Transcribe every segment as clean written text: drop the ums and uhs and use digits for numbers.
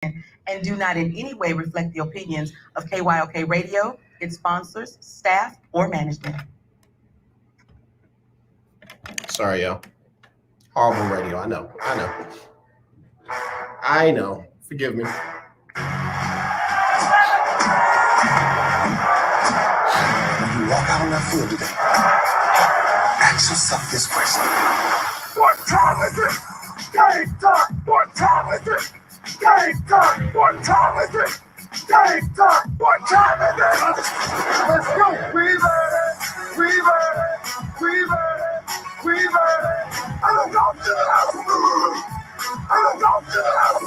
and do not in any way reflect the opinions of KYOK Radio, its sponsors, staff, or management. Sorry, yo. Horrible radio. I know. I know. Forgive me. When you walk out on that field today, ask yourself this question. What time is it? Game time! What time is it? Game time! What time is it? Game time! What time is it? Let's go! We've heard it! We've heard it! We've heard it! We've heard it! I'm going to the house! I'm going to the house!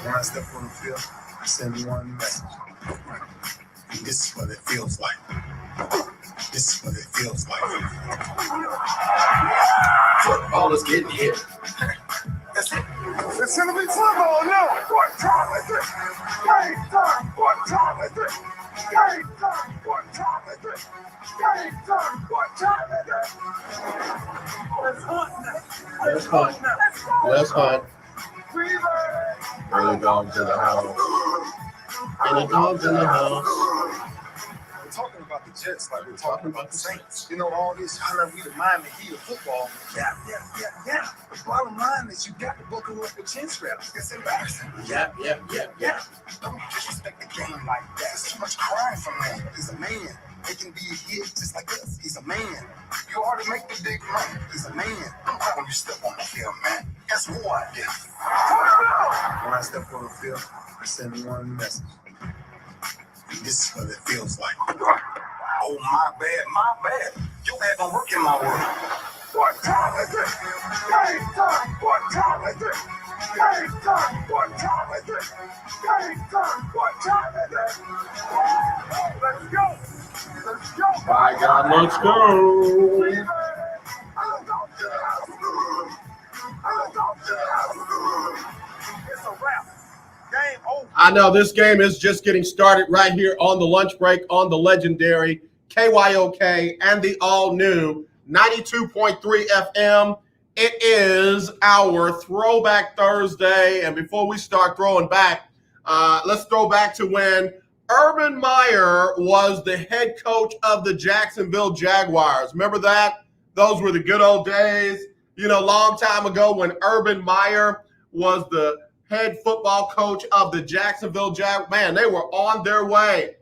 When I step on the field, I send one message. This is what it feels like. This is what it feels like. Footballers getting hit. That's it. It's gonna be football now. What time is it? Game time. What time is it? Game time. What time is it? Game time. What time is it? Let's hunt now. Let's hunt. Let's hunt. Bring the dogs in the house. And the dogs in the house. We're talking about the Jets like we're talking about the Saints. You know, all this trying to be the Miami Heat of football. Yeah. The bottom line is you got to buckle up with chin straps. It's embarrassing. Yeah. Don't disrespect the game like that. There's too much crying from man. He's a man. He can be a hit just like us. He's a man. You ought to make the big money. He's a man. Don't cry when you step on the field, man. That's war I did. When I step on the field, I send one message. This is what it feels like. Oh, my bad. You haven't worked in my world. What time is it? Game time. What time is it? Game time. What time is it? Game time. What time is it? Let's go. By God, let's go. It's a wrap. Game over. I know this game is just getting started right here on the lunch break on the legendary KYOK and the all-new 92.3 FM. It is our Throwback Thursday, and before we start throwing back, let's throw back to when Urban Meyer was the head coach of the Jacksonville Jaguars. Remember that? Those were the good old days. You know, long time ago when Urban Meyer was the head football coach of the Jacksonville Jaguars. Man, they were on their way.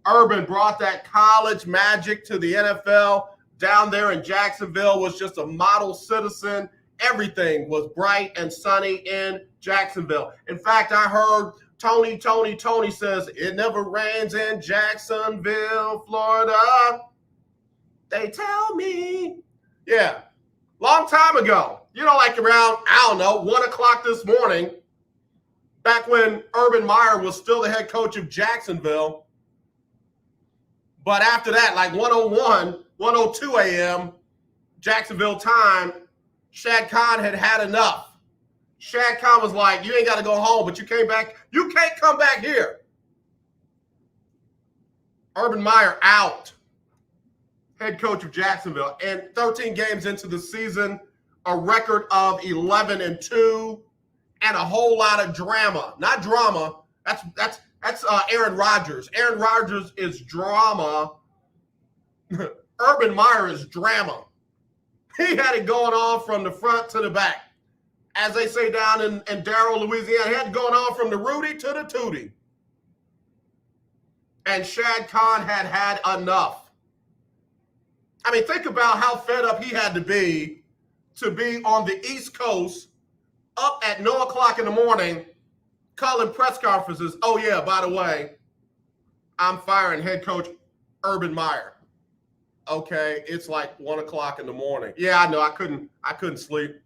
Urban brought that college magic to the NFL. Down there in Jacksonville, was just a model citizen. Everything was bright and sunny in Jacksonville. In fact, I heard Tony says, it never rains in Jacksonville, Florida. They tell me. Yeah, long time ago. You know, like around, 1 o'clock this morning, back when Urban Meyer was still the head coach of Jacksonville. But after that, like 1:02 a.m., Jacksonville time, Shad Khan had enough. Shad Khan was like, you ain't got to go home, but you came back. You can't come back here. Urban Meyer out, head coach of Jacksonville. And 13 games into the season, a record of 11-2, and a whole lot of drama. Not drama. That's Aaron Rodgers. Aaron Rodgers is drama. Urban Meyer is drama. He had it going on from the front to the back. As they say down in Darrow, Louisiana, he had it going on from the Rudy to the Tootie. And Shad Khan had enough. I mean, think about how fed up he had to be on the East Coast, up at 9 o'clock in the morning, calling press conferences. Oh, yeah, by the way, I'm firing head coach Urban Meyer. Okay, it's like 1 o'clock in the morning. Yeah, I know. I couldn't sleep.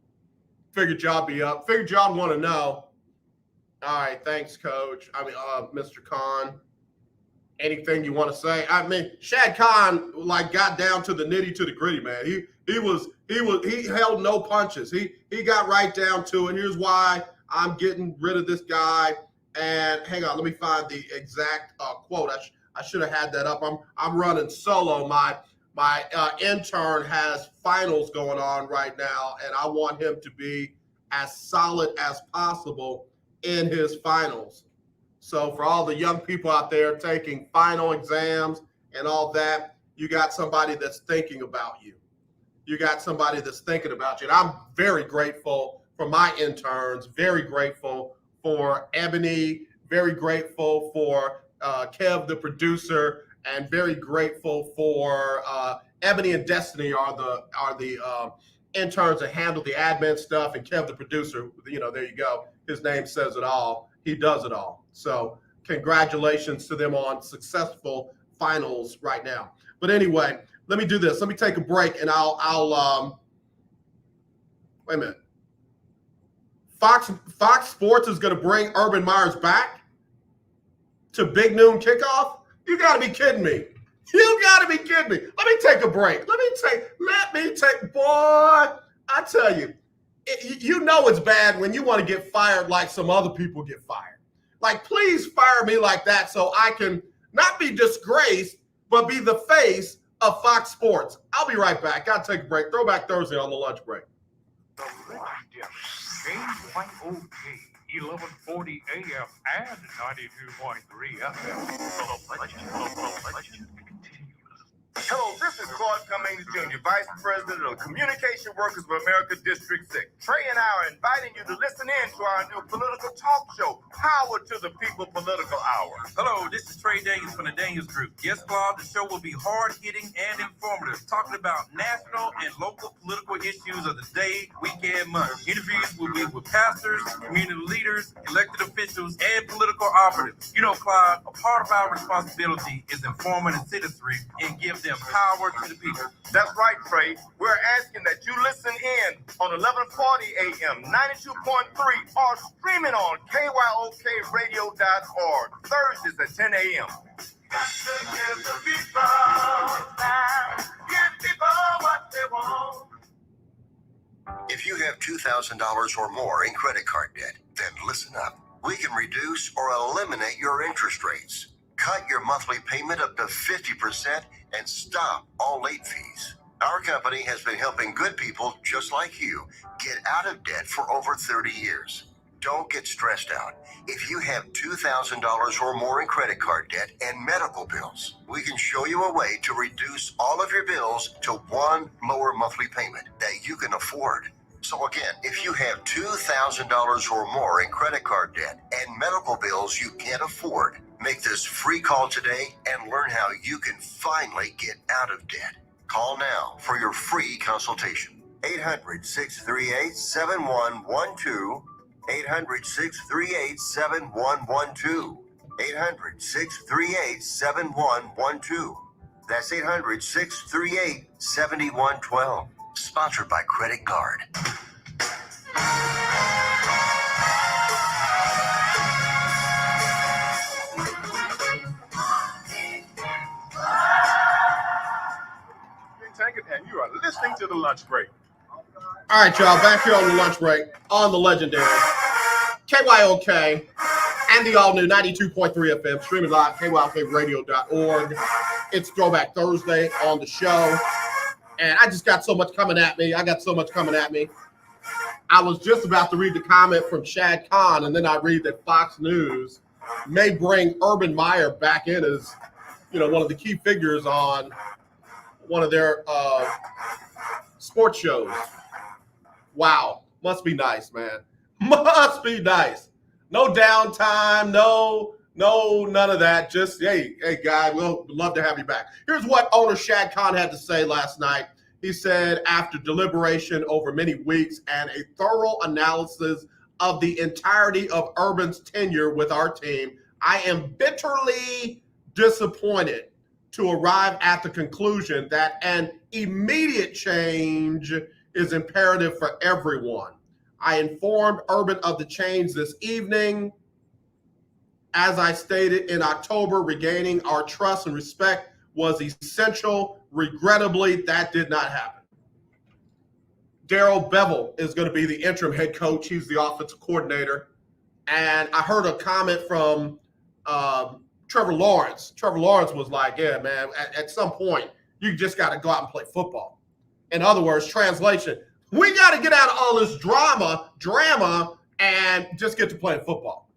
Figured y'all be up. Figured y'all want to know. All right, thanks, Coach. I mean, Mr. Khan. Anything you want to say? I mean, Shad Khan got down to the nitty to the gritty, man. He held no punches. He got right down to it. Here's why I'm getting rid of this guy. And hang on, let me find the exact quote. I should have had that up. I'm running solo. My intern has finals going on right now, and I want him to be as solid as possible in his finals. So for all the young people out there taking final exams and all that, you got somebody that's thinking about you. You got somebody that's thinking about you. And I'm very grateful for my interns, very grateful for Ebony, very grateful for Kev, the producer, and very grateful for Ebony and Destiny are the interns that handle the admin stuff, and Kev, the producer, there you go. His name says it all. He does it all. So congratulations to them on successful finals right now. But anyway, let me do this. Let me take a break, and I'll wait a minute. Fox Sports is going to bring Urban Meyers back to Big Noon Kickoff? You got to be kidding me. You got to be kidding me. Let me take a break. Let me take, boy, I tell you, it's bad when you want to get fired like some other people get fired. Like, please fire me like that so I can not be disgraced, but be the face of Fox Sports. I'll be right back. Got to take a break. Throwback Thursday on the lunch break. KYOK 1140 AM and 92.3 FM. Hello, this is Claude Cummings Jr., Vice President of Communication Workers of America District 6. Trey and I are inviting you to listen in to our new political talk show, Power to the People Political Hour. Hello, this is Trey Daniels from the Daniels Group. Yes, Claude, the show will be hard-hitting and informative, talking about national and local political issues of the day, week, and month. Interviews will be with pastors, community leaders, elected officials, and political operatives. You know, Claude, a part of our responsibility is informing the citizenry and give them power to the people. That's right, Trey. We're asking that you listen in on 1140 AM, 92.3, or streaming on KYOKradio.org, Thursdays at 10 a.m. If you have $2,000 or more in credit card debt, then listen up. We can reduce or eliminate your interest rates. Cut your monthly payment up to 50% and stop all late fees. Our company has been helping good people just like you get out of debt for over 30 years. Don't get stressed out. If you have $2,000 or more in credit card debt and medical bills, we can show you a way to reduce all of your bills to one lower monthly payment that you can afford. So again, if you have $2,000 or more in credit card debt and medical bills you can't afford, make this free call today and learn how you can finally get out of debt. Call now for your free consultation. 800-638-7112. 800-638-7112. 800-638-7112. That's 800-638-7112. Sponsored by Credit Card. And you are listening to The Lunch Break. All right, y'all, back here on the lunch break on the legendary KYOK and the all-new 92.3 FM, streaming live, KYOKradio.org. It's Throwback Thursday on the show, and I just got so much coming at me. I was just about to read the comment from Shad Khan, and then I read that Fox News may bring Urban Meyer back in as, one of the key figures on one of their sports shows. Wow. Must be nice, man. Must be nice. No downtime, no, none of that. Just, hey, guy, we'll love to have you back. Here's what owner Shad Khan had to say last night. He said, after deliberation over many weeks and a thorough analysis of the entirety of Urban's tenure with our team, I am bitterly disappointed to arrive at the conclusion that an immediate change is imperative for everyone. I informed Urban of the change this evening. As I stated in October, regaining our trust and respect was essential. Regrettably, that did not happen. Darrell Bevel is going to be the interim head coach. He's the offensive coordinator. And I heard a comment from Trevor Lawrence. Trevor Lawrence was like, yeah, man, at some point, you just got to go out and play football. In other words, translation, we got to get out of all this drama and just get to play football.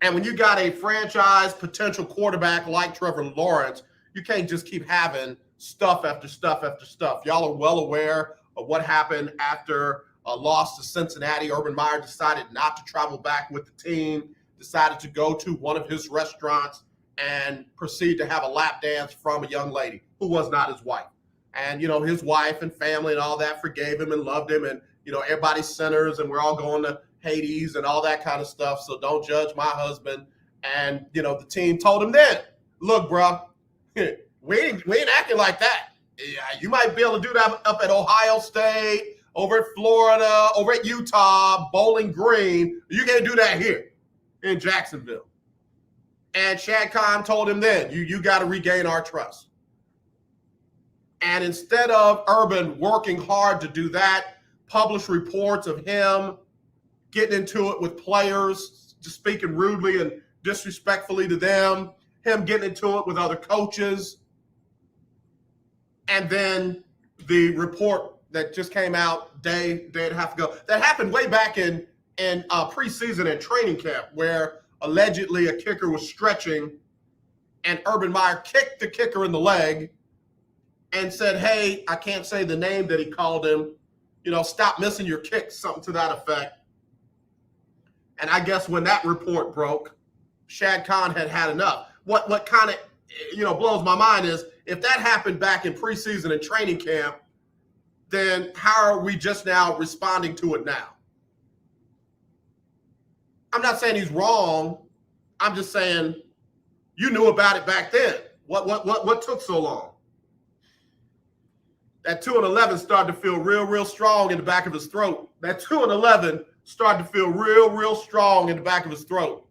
And when you got a franchise potential quarterback like Trevor Lawrence, you can't just keep having stuff after stuff after stuff. Y'all are well aware of what happened after a loss to Cincinnati. Urban Meyer decided not to travel back with the team, decided to go to one of his restaurants and proceed to have a lap dance from a young lady who was not his wife. And, you know, his wife and family and all that forgave him and loved him. And, you know, everybody's sinners and we're all going to Hades and all that kind of stuff. So don't judge my husband. And, you know, the team told him then, look, bro, we ain't acting like that. You might be able to do that up at Ohio State, over at Florida, over at Utah, Bowling Green. You can't do that here in Jacksonville. And Shad Khan told him then, you got to regain our trust. And instead of Urban working hard to do that, publish reports of him getting into it with players, just speaking rudely and disrespectfully to them, him getting into it with other coaches. And then the report that just came out day and a half ago, that happened way back in preseason and training camp, where allegedly a kicker was stretching and Urban Meyer kicked the kicker in the leg and said, hey, I can't say the name that he called him, you know, stop missing your kicks, something to that effect. And I guess when that report broke, Shad Khan had enough. What kind of, you know, blows my mind is if that happened back in preseason and training camp, then how are we just now responding to it now? I'm not saying he's wrong. I'm just saying you knew about it back then. What took so long? That 2-11 started to feel real strong in the back of his throat. That 2-11 started to feel real strong in the back of his throat.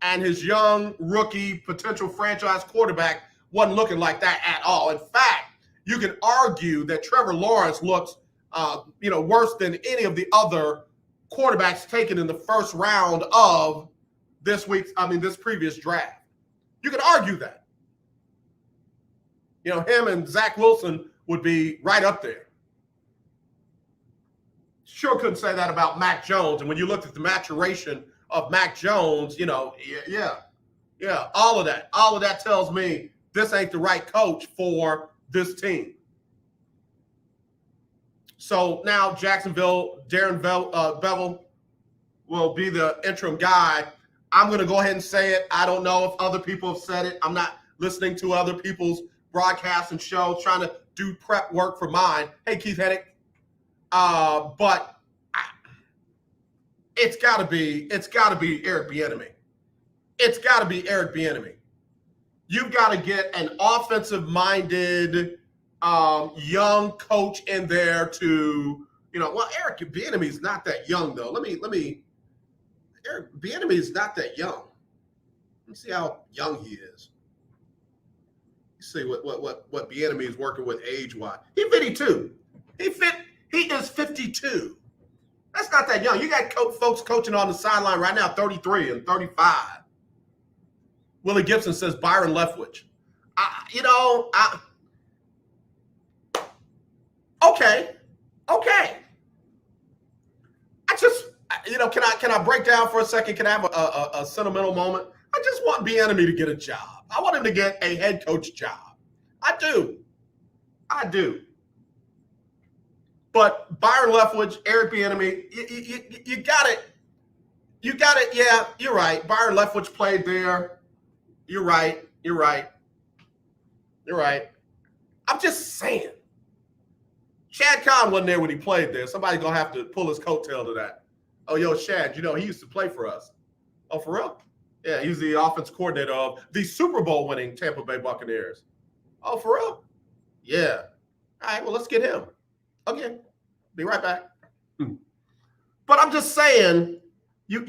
And his young rookie potential franchise quarterback wasn't looking like that at all. In fact, you can argue that Trevor Lawrence looks, worse than any of the other quarterbacks taken in the first round of this previous draft. You can argue that. You know, him and Zach Wilson would be right up there. Sure couldn't say that about Mac Jones. And when you looked at the maturation of Mac Jones, you know, all of that tells me this ain't the right coach for this team. So now Jacksonville, Darren Bevel will be the interim guy. I'm going to go ahead and say it. I don't know if other people have said it. I'm not listening to other people's broadcasts and shows, trying to do prep work for mine. Hey, Keith Hennick. But it's got to be Eric Bieniemy. It's got to be Eric Bieniemy. You've got to get an offensive-minded young coach in there to, Eric Bieniemy's not that young though. Eric Bieniemy's not that young. Let me see how young he is. Let's see what Bieniemy is working with age-wise. He's 52. He is 52. That's not that young. You got folks coaching on the sideline right now, 33 and 35. Willie Gibson says Byron Leftwich. Okay. Can I break down for a second? Can I have a sentimental moment? I just want Bieniemy to get a job. I want him to get a head coach job. I do. But Byron Leftwich, Eric Bieniemy, you got it. Yeah, you're right. Byron Leftwich played there. You're right. I'm just saying. Shad Khan wasn't there when he played there. Somebody's going to have to pull his coattail to that. Oh, yo, Shad, he used to play for us. Oh, for real? Yeah, he's the offense coordinator of the Super Bowl winning Tampa Bay Buccaneers. Oh, for real? Yeah. All right, well, let's get him. Okay. Be right back. But I'm just saying, you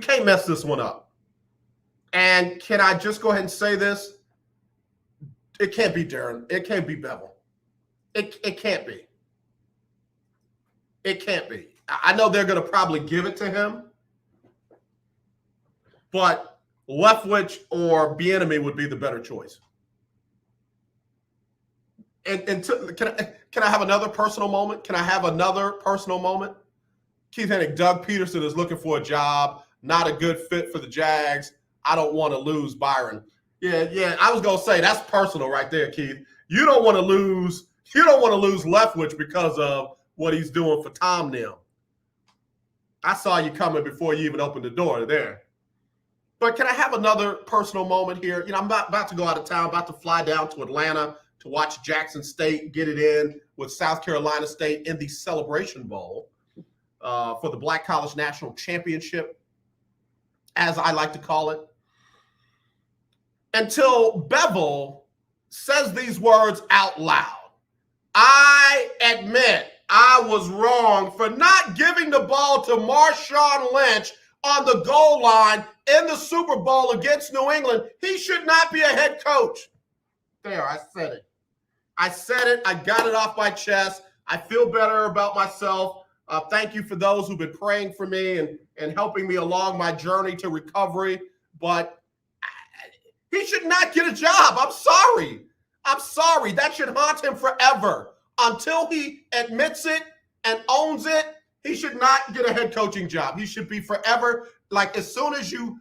can't mess this one up. And can I just go ahead and say this? It can't be Darren. It can't be Bevel. It can't be. It can't be. I know they're going to probably give it to him, but Leftwich or Bieniemy would be the better choice. And can I have another personal moment? Can I have another personal moment? Keith Hennig, Doug Peterson is looking for a job, not a good fit for the Jags. I don't want to lose Byron. Yeah, I was going to say that's personal right there, Keith. You don't want to lose Leftwich because of what he's doing for Tom now. I saw you coming before you even opened the door there. But can I have another personal moment here? I'm about to go out of town, about to fly down to Atlanta to watch Jackson State get it in with South Carolina State in the Celebration Bowl for the Black College National Championship, as I like to call it. Until Bevel says these words out loud. I admit I was wrong for not giving the ball to Marshawn Lynch on the goal line in the Super Bowl against New England. He should not be a head coach. There, I said it. I got it off my chest. I feel better about myself. Thank you for those who've been praying for me and helping me along my journey to recovery. But he should not get a job. I'm sorry. That should haunt him forever. Until he admits it and owns it, he should not get a head coaching job. He should be forever, as soon as you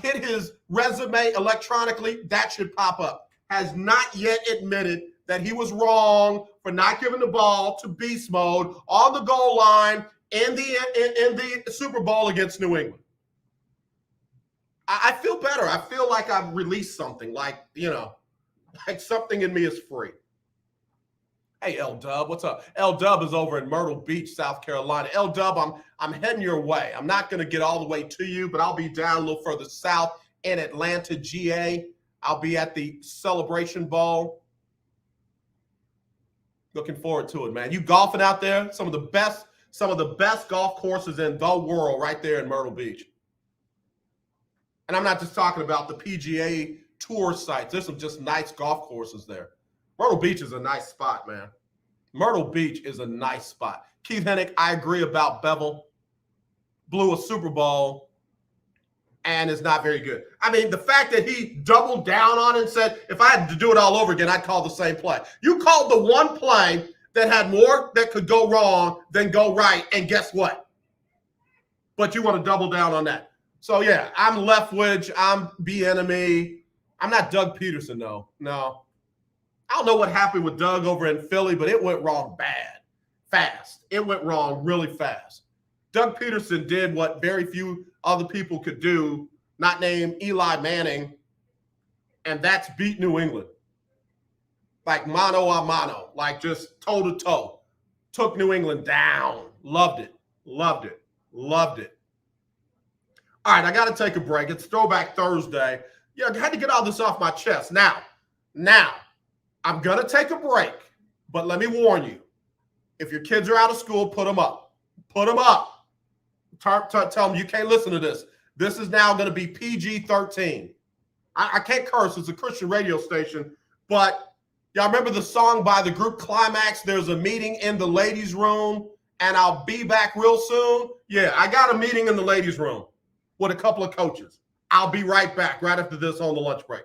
hit his resume electronically, that should pop up. Has not yet admitted that he was wrong for not giving the ball to beast mode on the goal line in the Super Bowl against New England. I feel better. I feel like I've released something, like something in me is free. Hey, L-Dub, what's up? L-Dub is over in Myrtle Beach, South Carolina. L-Dub, I'm heading your way. I'm not going to get all the way to you, but I'll be down a little further south in Atlanta, GA. I'll be at the Celebration Bowl. Looking forward to it, man. You golfing out there? Some of the best golf courses in the world right there in Myrtle Beach. And I'm not just talking about the PGA Tour sites. There's some just nice golf courses there. Myrtle Beach is a nice spot, man. Myrtle Beach is a nice spot. Keith Hennig, I agree about Bevel. Blew a Super Bowl and is not very good. I mean, the fact that he doubled down on it and said, if I had to do it all over again, I'd call the same play. You called the one play that had more that could go wrong than go right, and guess what? But you want to double down on that. So, yeah, I'm Leftwich. I'm B-Enemy. I'm not Doug Peterson, though. No. I don't know what happened with Doug over in Philly, but it went wrong fast. It went wrong really fast. Doug Peterson did what very few other people could do, not named Eli Manning, and that's beat New England. Like mano a mano, like just toe to toe. Took New England down. Loved it. All right, I got to take a break. It's Throwback Thursday. Yeah, I had to get all this off my chest. Now, I'm going to take a break, but let me warn you. If your kids are out of school, put them up. Tell them you can't listen to this. This is now going to be PG-13. I can't curse. It's a Christian radio station. But y'all remember the song by the group Climax, There's a Meeting in the Ladies' Room, and I'll be back real soon? Yeah, I got a meeting in the ladies' room with a couple of coaches. I'll be right back right after this on the lunch break.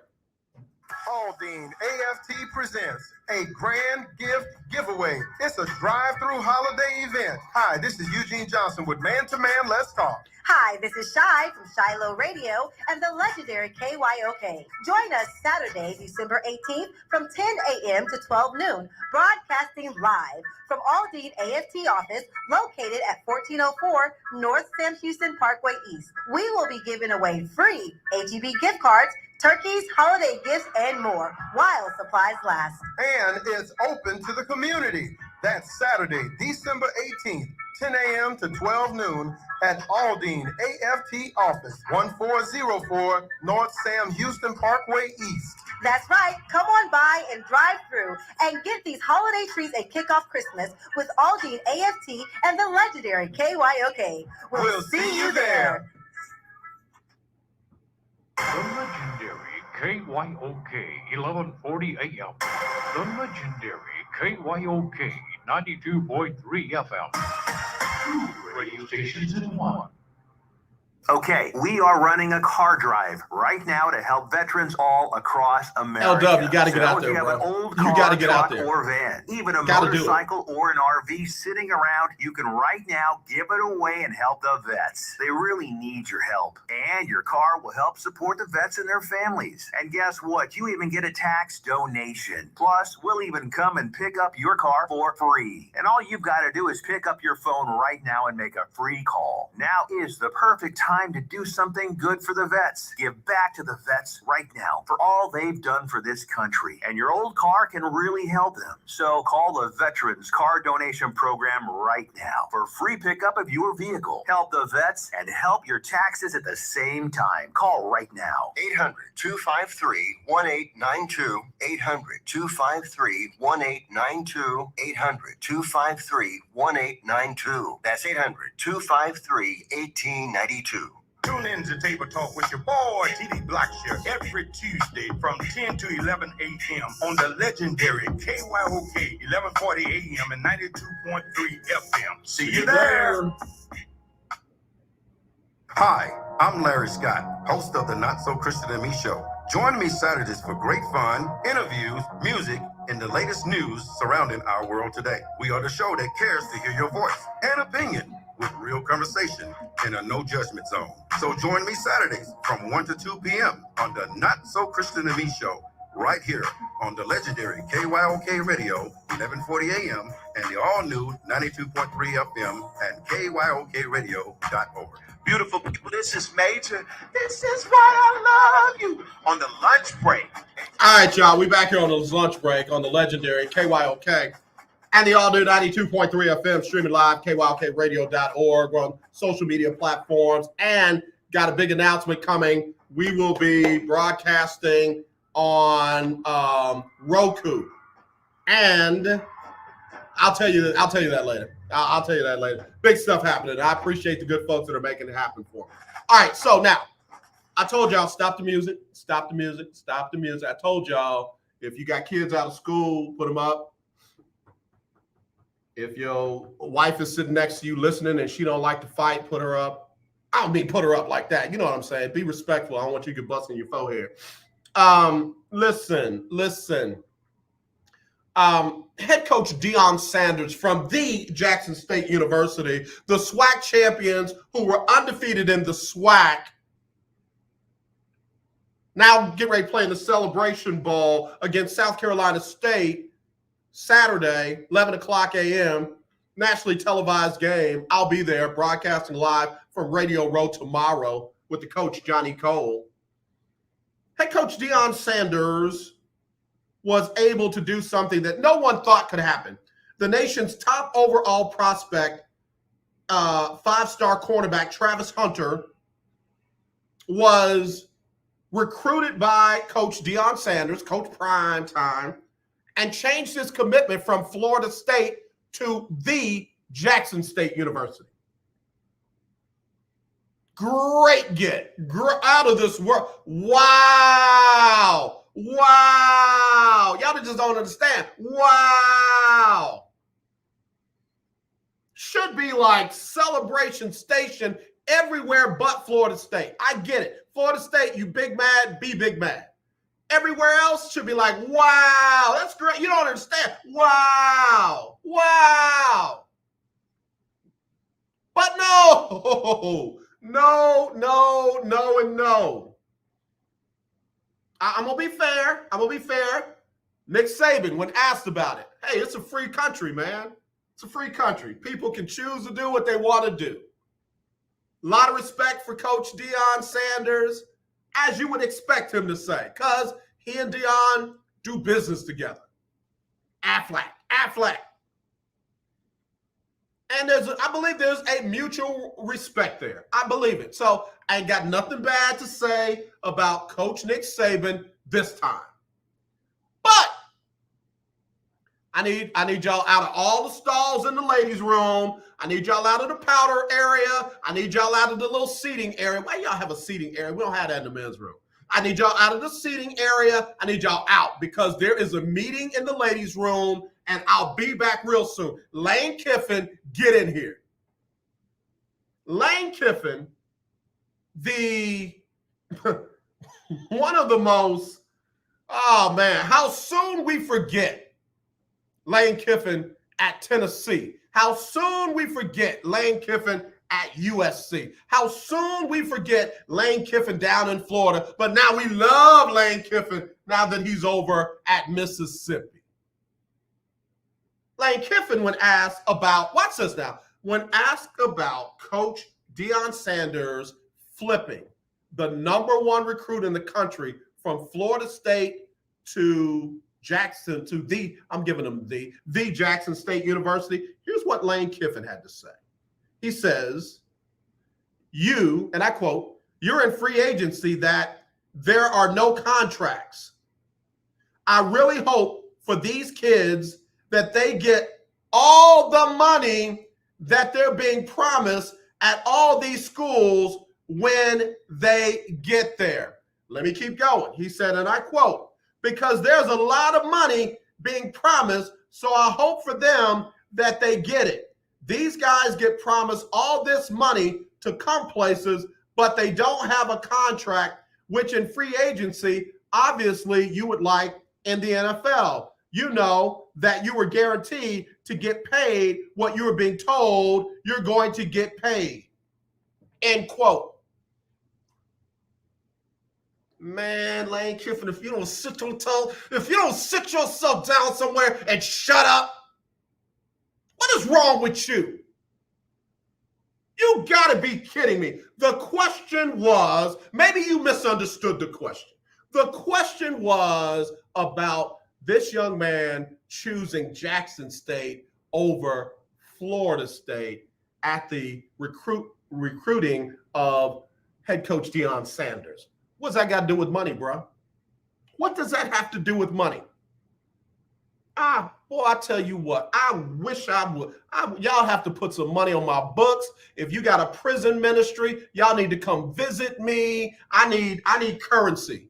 Aldine AFT presents a grand gift giveaway. It's a drive-through holiday event. Hi, this is Eugene Johnson with Man to Man Let's Talk. Hi, this is Shy from Shiloh Radio and the legendary KYOK. Join us Saturday, December 18th from 10 a.m. to 12 noon, broadcasting live from Aldine AFT office located at 1404 North Sam Houston Parkway East. We will be giving away free HEB gift cards, turkeys, holiday gifts, and more while supplies last. And it's open to the community. That's Saturday, December 18th, 10 a.m. to 12 noon at Aldine AFT office, 1404 North Sam Houston Parkway East. That's right. Come on by and drive through and get these holiday treats and kick off Christmas with Aldine AFT and the legendary KYOK. We'll see you there. The legendary KYOK 1140 AM. The legendary KYOK 92.3 FM. Two radio stations in one. Okay, we are running a car drive right now to help veterans all across America. LW, you got to get out there, if you bro. have an old You car, got to get out truck, there. or van, even a Gotta do it. motorcycle or an RV sitting around, you can right now give it away and help the vets. They really need your help. And your car will help support the vets and their families. And guess what? You even get a tax donation. Plus, we'll even come and pick up your car for free. And all you've got to do is pick up your phone right now and make a free call. Now is the perfect time to do something good for the vets. Give back to the vets right now for all they've done for this country. And your old car can really help them. So call the Veterans Car Donation Program right now for free pickup of your vehicle. Help the vets and help your taxes at the same time. Call right now. 800-253-1892. 800-253-1892. 800-253-1892. That's 800-253-1892. Tune in to Table Talk with your boy, TD Blackshear, every Tuesday from 10 to 11 a.m. on the legendary KYOK, 1140 a.m. and 92.3 FM. See you there. Hi, I'm Larry Scott, host of the Not So Christian and Me Show. Join me Saturdays for great fun, interviews, music, and the latest news surrounding our world today. We are the show that cares to hear your voice and opinion with real conversation in a no judgment zone. So join me Saturdays from 1 to 2 p.m. on the Not So Christian and Me Show, right here on the legendary KYOK Radio, 1140 a.m. and the all-new 92.3 FM and KYOKradio.org. Beautiful people, this is Major. This is why I love you on the lunch break. All right, y'all. We back here on the lunch break on the legendary KYOK and the all-new 92.3 FM, streaming live, KYOKradio.org. We're on social media platforms and got a big announcement coming. We will be broadcasting on Roku. And I'll tell you that later. I'll tell you that later. Big stuff happening. I appreciate the good folks that are making it happen for me. All right, so now, I told y'all, stop the music, stop the music, stop the music. I told y'all, if you got kids out of school, put them up. If your wife is sitting next to you listening and she don't like to fight, put her up. I don't mean put her up like that. You know what I'm saying? Be respectful. I don't want you to get busted in your forehead. Listen. Head coach Deion Sanders from the Jackson State University, the SWAC champions who were undefeated in the SWAC, now get ready to play in the Celebration Bowl against South Carolina State Saturday, 11 o'clock a.m., nationally televised game. I'll be there broadcasting live from Radio Row tomorrow with the coach, Johnny Cole. Head coach Deion Sanders was able to do something that no one thought could happen. The nation's top overall prospect, five-star cornerback Travis Hunter, was recruited by Coach Deion Sanders, Coach Prime Time, and changed his commitment from Florida State to the Jackson State University. Great get. Out of this world. Wow. Y'all just don't understand. Wow. Should be like celebration station everywhere but Florida State. I get it. Florida State, you big mad, be big mad. Everywhere else should be like, wow, that's great. You don't understand. Wow. But no. I'm going to be fair. Nick Saban, when asked about it, hey, it's a free country, man. It's a free country. People can choose to do what they want to do. A lot of respect for Coach Deion Sanders, as you would expect him to say, because he and Deion do business together. Aflac. And I believe there's a mutual respect there. I believe it. So I ain't got nothing bad to say about Coach Nick Saban this time. But I need y'all out of all the stalls in the ladies' room. I need y'all out of the powder area. I need y'all out of the little seating area. Why y'all have a seating area? We don't have that in the men's room. I need y'all out of the seating area. I need y'all out because there is a meeting in the ladies' room, and I'll be back real soon. Lane Kiffin, get in here. Lane Kiffin the one of the most, oh man, how soon we forget Lane Kiffin at Tennessee. How soon we forget Lane Kiffin at USC. How soon we forget Lane Kiffin down in Florida, but now we love Lane Kiffin now that he's over at Mississippi. Lane Kiffin, when asked about, watch this now, when asked about Coach Deion Sanders flipping the #1 recruit in the country from Florida State to Jackson, to the Jackson State University, here's what Lane Kiffin had to say. He says, you, and I quote, "You're in free agency that there are no contracts. I really hope for these kids that they get all the money that they're being promised at all these schools when they get there." Let me keep going. He said, and I quote, "Because there's a lot of money being promised, so I hope for them that they get it. These guys get promised all this money to come places, but they don't have a contract, which in free agency, obviously you would like in the NFL. You know that you were guaranteed to get paid what you were being told you're going to get paid." End quote. Man, Lane Kiffin, if you don't sit yourself down somewhere and shut up, what is wrong with you? You gotta be kidding me. The question was, maybe you misunderstood the question. The question was about this young man choosing Jackson State over Florida State at the recruiting of head coach Deion Sanders. What's that got to do with money, bro? What does that have to do with money? Boy, I tell you what, I wish I would. Y'all have to put some money on my books. If you got a prison ministry, y'all need to come visit me. I need currency.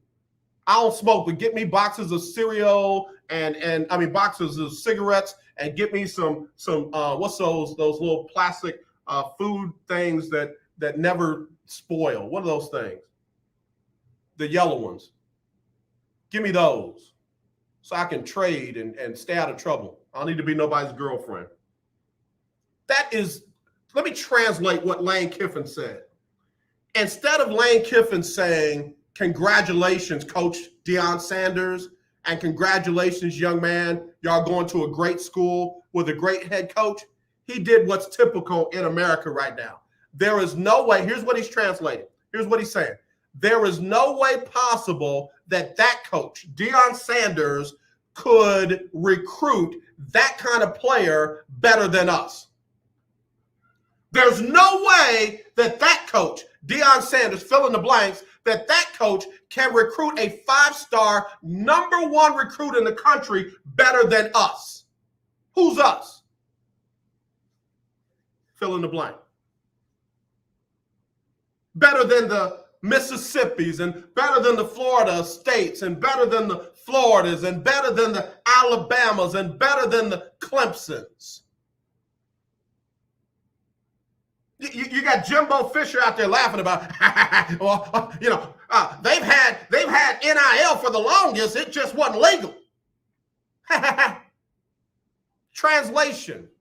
I don't smoke, but get me boxes of cereal and boxes of cigarettes, and get me some what's those little plastic food things that never spoil. What are those things? The yellow ones. Give me those so I can trade and stay out of trouble. I don't need to be nobody's girlfriend. Let me translate what Lane Kiffin said. Instead of Lane Kiffin saying, "Congratulations, Coach Deion Sanders, and congratulations, young man, y'all going to a great school with a great head coach," he did what's typical in America right now. There is no way, here's what he's translating. Here's what he's saying. There is no way possible that coach, Deion Sanders, could recruit that kind of player better than us. There's no way that coach, Deion Sanders, fill in the blanks, that coach can recruit a 5-star #1 recruit in the country better than us. Who's us? Fill in the blank. Better than the Mississippis, and better than the Florida States, and better than the Floridas, and better than the Alabamas, and better than the Clemsons. You got Jimbo Fisher out there laughing about, well, they've had NIL for the longest. It just wasn't legal. Translation.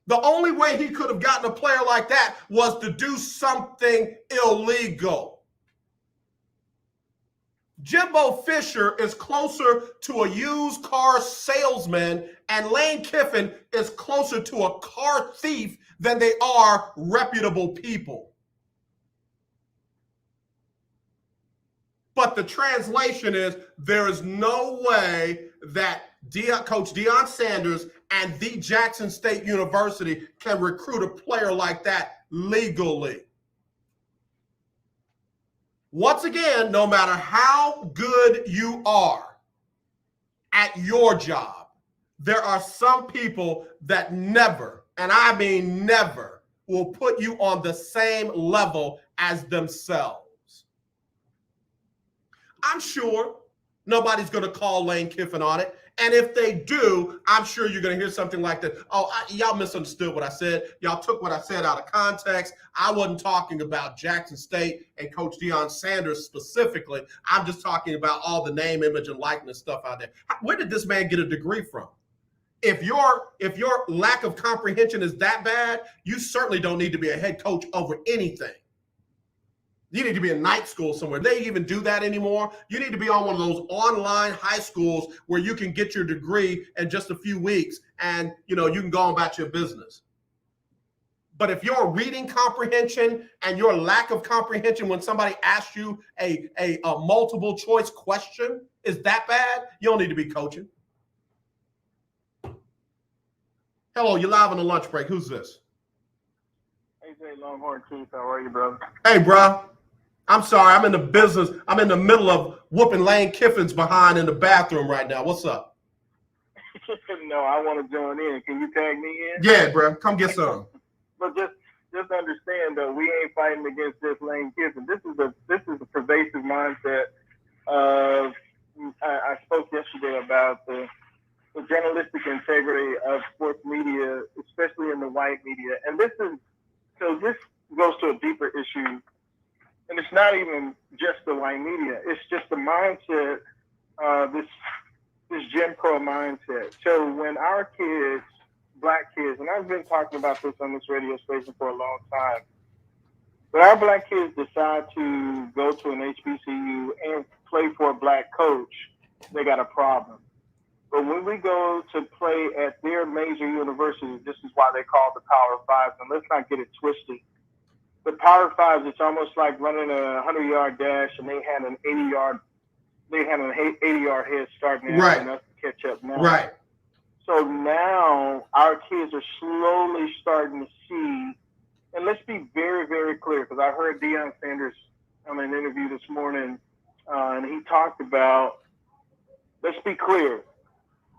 The only way he could have gotten a player like that was to do something illegal. Jimbo Fisher is closer to a used car salesman, and Lane Kiffin is closer to a car thief than they are reputable people. But the translation is, there is no way that Coach Deion Sanders and the Jackson State University can recruit a player like that legally. Once again, no matter how good you are at your job, there are some people that never, and I mean never, will put you on the same level as themselves. I'm sure nobody's going to call Lane Kiffin on it. And if they do, I'm sure you're going to hear something like that. Oh, y'all misunderstood what I said. Y'all took what I said out of context. I wasn't talking about Jackson State and Coach Deion Sanders specifically. I'm just talking about all the name, image, and likeness stuff out there. Where did this man get a degree from? If your lack of comprehension is that bad, you certainly don't need to be a head coach over anything. You need to be in night school somewhere. They even do that anymore. You need to be on one of those online high schools where you can get your degree in just a few weeks and, you can go on about your business. But if your reading comprehension and your lack of comprehension when somebody asks you a multiple choice question is that bad, you don't need to be coaching. Hello, you're live on the lunch break. Who's this? AJ Longhorn Keith, how are you, brother? Hey, bro. I'm sorry, I'm in the business. I'm in the middle of whooping Lane Kiffin's behind in the bathroom right now. What's up? No, I want to join in. Can you tag me in? Yeah, bro. Come get some. But just understand, though, we ain't fighting against just Lane Kiffin. This is a pervasive mindset of. I spoke yesterday about the journalistic integrity of sports media, especially in the white media, and this goes to a deeper issue. And it's not even just the white media. It's just the mindset, this Jim Crow mindset. So when our kids, black kids, and I've been talking about this on this radio station for a long time, when our black kids decide to go to an HBCU and play for a black coach, they got a problem. But when we go to play at their major universities, this is why they call the Power Fives, and let's not get it twisted. The Power Fives, it's almost like running a 100-yard dash, and they had an 80-yard head start now, right, and us to catch up now. Right. So now our kids are slowly starting to see, and let's be very, very clear, because I heard Deion Sanders on an interview this morning, and he talked about, let's be clear,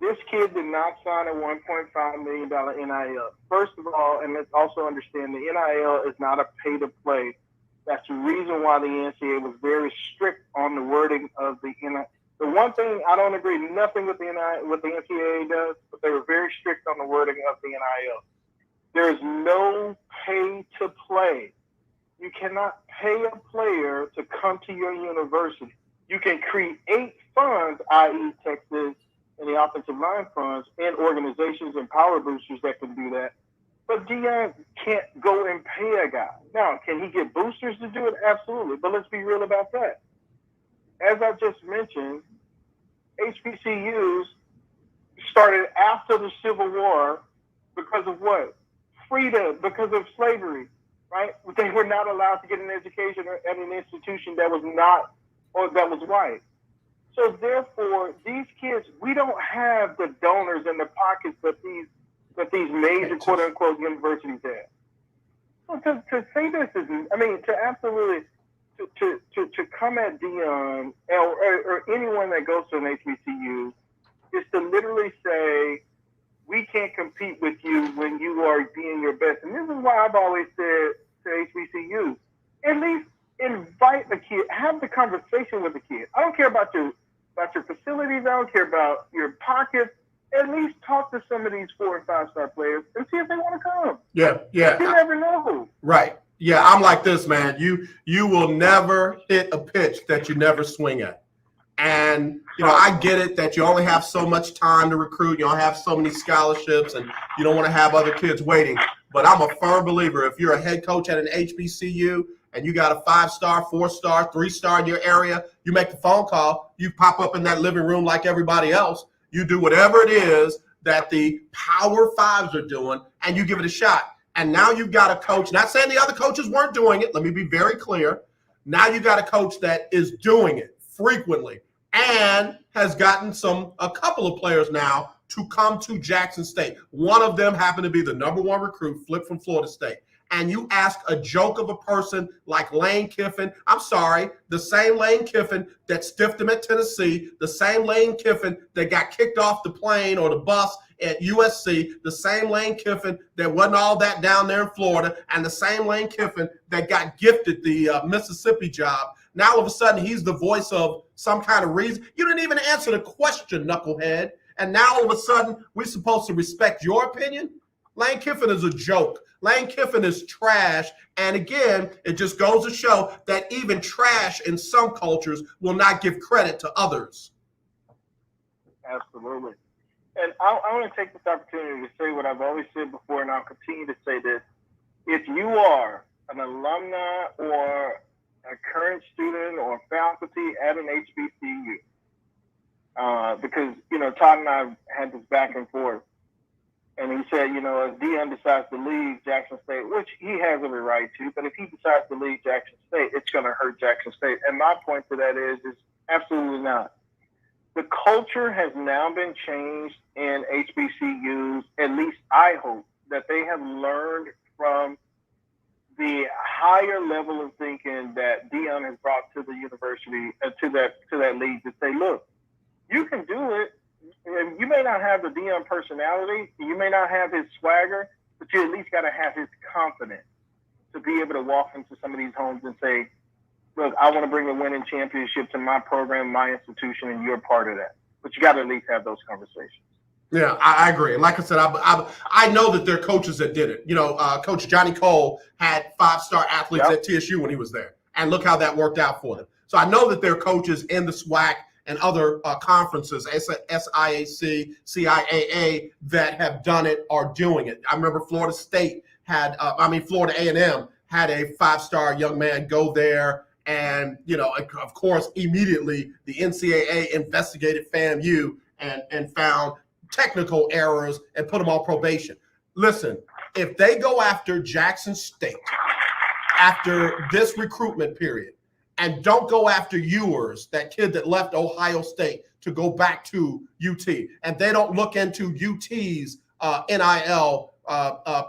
this kid did not sign a $1.5 million NIL. First of all, and let's also understand the NIL is not a pay-to-play. That's the reason why the NCAA was very strict on the wording of the NIL. The one thing I don't agree nothing with the NCAA does, but they were very strict on the wording of the NIL. There's no pay-to-play. You cannot pay a player to come to your university. You can create funds, i.e. Texas, and the offensive line funds and organizations and power boosters that can do that. But Deion can't go and pay a guy. Now, can he get boosters to do it? Absolutely. But let's be real about that. As I just mentioned, HBCUs started after the Civil War because of what? Freedom, because of slavery, right? They were not allowed to get an education at an institution that was not, or that was white. So therefore, these kids, we don't have the donors in the pockets that these major quote unquote universities have. So to say this is, I mean, to absolutely to come at Deion or anyone that goes to an HBCU is to literally say we can't compete with you when you are being your best. And this is why I've always said to HBCUs, at least invite the kid, have the conversation with the kid. I don't care about your facilities. I don't care about your pockets. At least talk to some of these 4- and 5-star players and see if they want to come. Yeah. You never know. Right. Yeah, I'm like this, man. You will never hit a pitch that you never swing at. And, I get it that you only have so much time to recruit. You don't have so many scholarships, and you don't want to have other kids waiting. But I'm a firm believer, if you're a head coach at an HBCU and you got a 5-star, 4-star, 3-star in your area, you make the phone call, you pop up in that living room like everybody else, you do whatever it is that the Power Fives are doing, and you give it a shot. And now you've got a coach, not saying the other coaches weren't doing it, let me be very clear. Now you got a coach that is doing it frequently and has gotten a couple of players now to come to Jackson State. One of them happened to be the #1 recruit, flipped from Florida State. And you ask a joke of a person like Lane Kiffin, I'm sorry, the same Lane Kiffin that stiffed him at Tennessee, the same Lane Kiffin that got kicked off the plane or the bus at USC, the same Lane Kiffin that wasn't all that down there in Florida, and the same Lane Kiffin that got gifted the Mississippi job. Now all of a sudden he's the voice of some kind of reason. You didn't even answer the question, knucklehead. And now all of a sudden, we're supposed to respect your opinion? Lane Kiffin is a joke. Lane Kiffin is trash. And again, it just goes to show that even trash in some cultures will not give credit to others. Absolutely. And I want to take this opportunity to say what I've always said before, and I'll continue to say this. If you are an alumni or a current student or faculty at an HBCU, because, Todd and I had this back and forth, and he said, as Deion decides to leave Jackson State, which he has every right to, but if he decides to leave Jackson State, it's going to hurt Jackson State. And my point to that is absolutely not. The culture has now been changed in HBCUs. At least I hope that they have learned from the higher level of thinking that Deion has brought to the university, to that league, to say, look, you can do it. And you may not have the Deion personality, you may not have his swagger, but you at least got to have his confidence to be able to walk into some of these homes and say, look, I want to bring a winning championship to my program, my institution, and you're part of that. But you got to at least have those conversations. Yeah, I agree. And like I said, I know that there are coaches that did it. Coach Johnny Cole had 5-star athletes at TSU when he was there. And look how that worked out for them. So I know that there are coaches in the SWAC and other conferences, SIAC, CIAA, that have done it or doing it. I remember Florida State Florida A&M had a 5-star young man go there. And, of course, immediately the NCAA investigated FAMU and found technical errors and put them on probation. Listen, if they go after Jackson State after this recruitment period and don't go after Ewers, that kid that left Ohio State to go back to UT, and they don't look into UT's NIL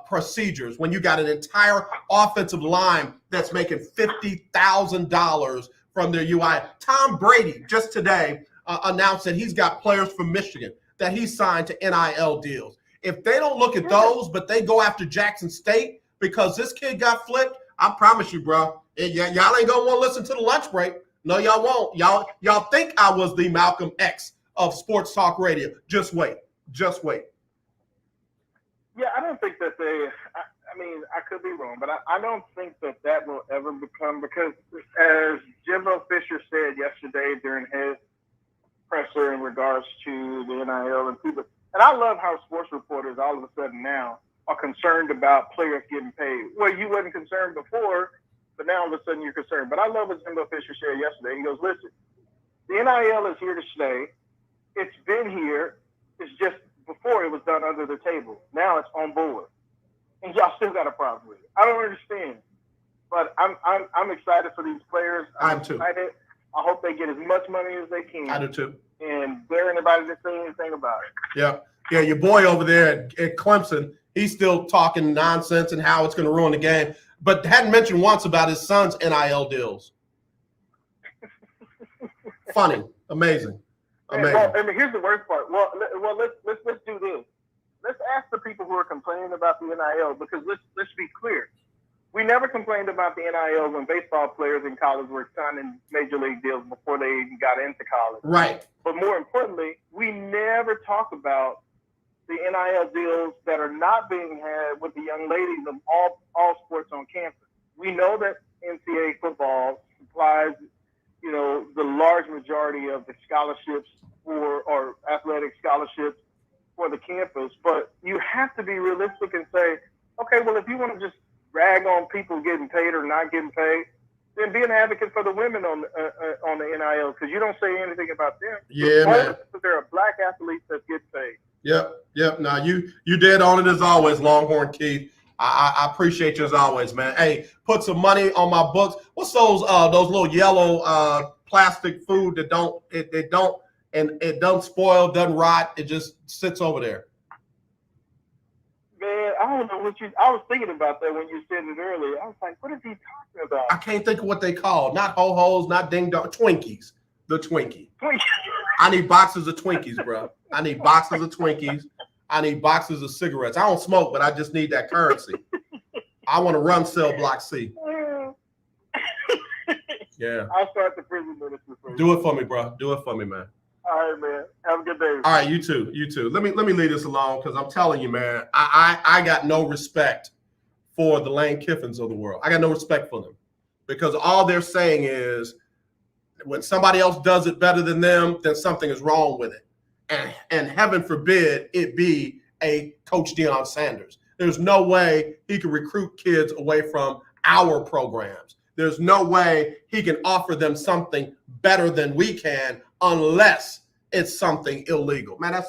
procedures when you got an entire offensive line that's making $50,000 from their UI. Tom Brady just today announced that he's got players from Michigan that he signed to NIL deals. If they don't look at those, but they go after Jackson State because this kid got flipped, I promise you, bro, y'all ain't gonna want to listen to the lunch break. No, y'all won't. Y'all think I was the Malcolm X of sports talk radio. Just wait. Yeah, I don't think that I could be wrong, but I don't think that will ever become, because as Jimbo Fisher said yesterday during his presser in regards to the NIL and people, and I love how sports reporters all of a sudden now are concerned about players getting paid. Well, you wasn't concerned before, but now all of a sudden you're concerned. But I love what Jimbo Fisher said yesterday. He goes, listen, the NIL is here to stay. It's been here. It's just before it was done under the table. Now it's on board. And y'all still got a problem with it. I don't understand. But I'm excited for these players. I'm excited. I hope they get as much money as they can. I do too. And dare anybody to say anything about it. Yeah, your boy over there at Clemson, he's still talking nonsense and how it's going to ruin the game, but hadn't mentioned once about his son's NIL deals. Funny, amazing. Well, and here's the worst part. Well, let's do this. Let's ask the people who are complaining about the NIL, because let's be clear. We never complained about the NIL when baseball players in college were signing major league deals before they even got into college. Right. But more importantly, we never talk about the NIL deals that are not being had with the young ladies of all sports on campus. We know that NCAA football supplies, the large majority of the scholarships or athletic scholarships for the campus, but you have to be realistic and say, okay, well, if you want to just rag on people getting paid or not getting paid, then be an advocate for the women on the NIL, because you don't say anything about them. Yeah, man. But there are black athletes that get paid. Yep. Now you dead on it as always, Longhorn Keith. I appreciate you as always, man. Hey, put some money on my books. What's those little yellow plastic food that it don't spoil, doesn't rot, it just sits over there? Man, I don't know I was thinking about that when you said it earlier. I was like, what is he talking about? I can't think of what they call. Not ho-hos, not ding-dong, Twinkies. The Twinkie. I need boxes of Twinkies, bro. I need boxes of Twinkies. I need boxes of cigarettes. I don't smoke, but I just need that currency. I want to run cell block C. Yeah. I'll start the prison ministry for you. Do it for me, bro. Do it for me, man. All right, man. Have a good day. All right, you too. You too. Let me leave this alone because I'm telling you, man, I got no respect for the Lane Kiffins of the world. I got no respect for them because all they're saying is when somebody else does it better than them, then something is wrong with it. And heaven forbid it be a Coach Deion Sanders. There's no way he can recruit kids away from our programs. There's no way he can offer them something better than we can unless it's something illegal. Man,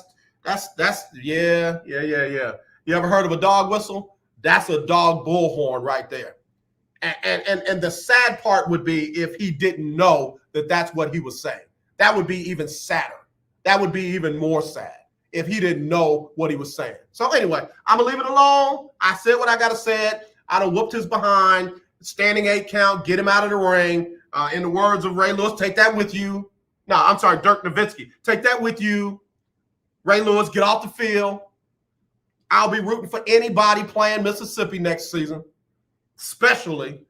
that's yeah. You ever heard of a dog whistle? That's a dog bullhorn right there. And the sad part would be if he didn't know that that's what he was saying. That would be even sadder. That would be even more sad if he didn't know what he was saying. So anyway, I'm going to leave it alone. I said what I got to say. I done whooped his behind. Standing 8 count, get him out of the ring. In the words of Ray Lewis, take that with you. No, I'm sorry, Dirk Nowitzki. Take that with you. Ray Lewis, get off the field. I'll be rooting for anybody playing Mississippi next season, especially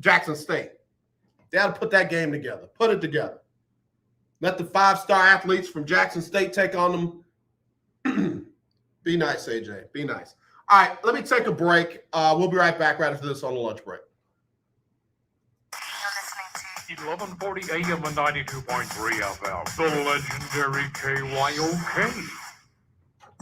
Jackson State. They got to put that game together. Put it together. Let the 5-star athletes from Jackson State take on them. Be nice, AJ. Be nice. All right, let me take a break. We'll be right back right after this on the lunch break. 1140 AM and 92.3 FM. The legendary KYOK.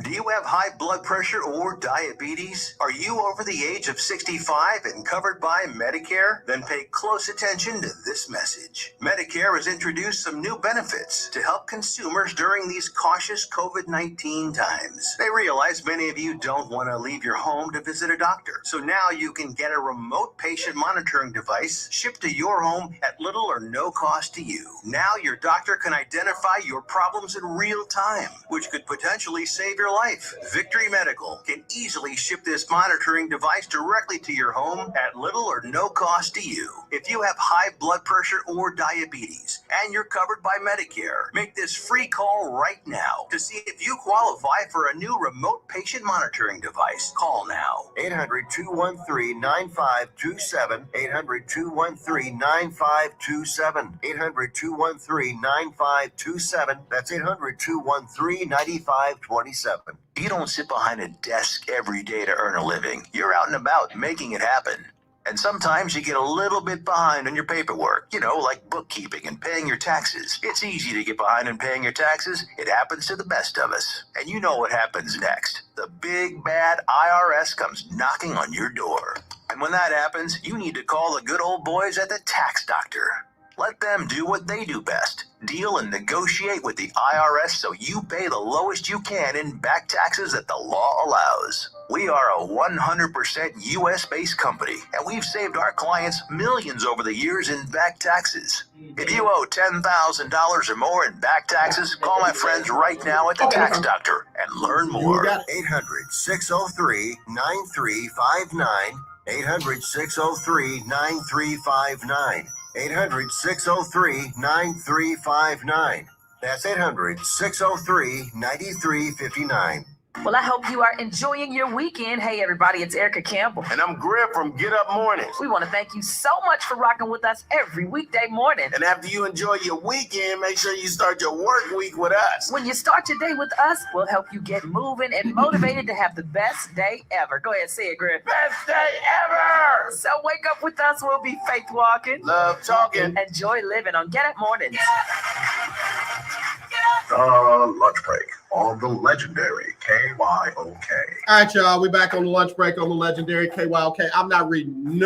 Do you have high blood pressure or diabetes? Are you over the age of 65 and covered by Medicare? Then pay close attention to this message. Medicare has introduced some new benefits to help consumers during these cautious COVID-19 times. They realize many of you don't want to leave your home to visit a doctor. So now you can get a remote patient monitoring device shipped to your home at little or no cost to you. Now your doctor can identify your problems in real time, which could potentially save your life. Victory Medical can easily ship this monitoring device directly to your home at little or no cost to you. If you have high blood pressure or diabetes and you're covered by Medicare, make this free call right now to see if you qualify for a new remote patient monitoring device. Call now. 800-213-9527. 800-213-9527. 800-213-9527. That's 800-213-9527. You don't sit behind a desk every day to earn a living. You're out and about making it happen. And sometimes you get a little bit behind on your paperwork, like bookkeeping and paying your taxes. It's easy to get behind in paying your taxes. It happens to the best of us. And you know what happens next. The big bad IRS comes knocking on your door. And when that happens, you need to call the good old boys at the Tax Doctor. Let them do what they do best. Deal and negotiate with the IRS so you pay the lowest you can in back taxes that the law allows. We are a 100% U.S.-based company, and we've saved our clients millions over the years in back taxes. If you owe $10,000 or more in back taxes, call my friends right now at the Tax Doctor and learn more. 800-603-9359. 800-603-9359. 800-603-9359. That's 800-603-9359. Well, I hope you are enjoying your weekend. Hey, everybody, it's Erica Campbell. And I'm Griff from Get Up Mornings. We want to thank you so much for rocking with us every weekday morning. And after you enjoy your weekend, make sure you start your work week with us. When you start your day with us, we'll help you get moving and motivated to have the best day ever. Go ahead, say it, Griff. Best day ever! So wake up with us. We'll be faith walking, love talking, and joy living on Get Up Mornings. Lunch break on the legendary KYOK. All right, y'all. We back on the lunch break on the legendary KYOK. I'm not reading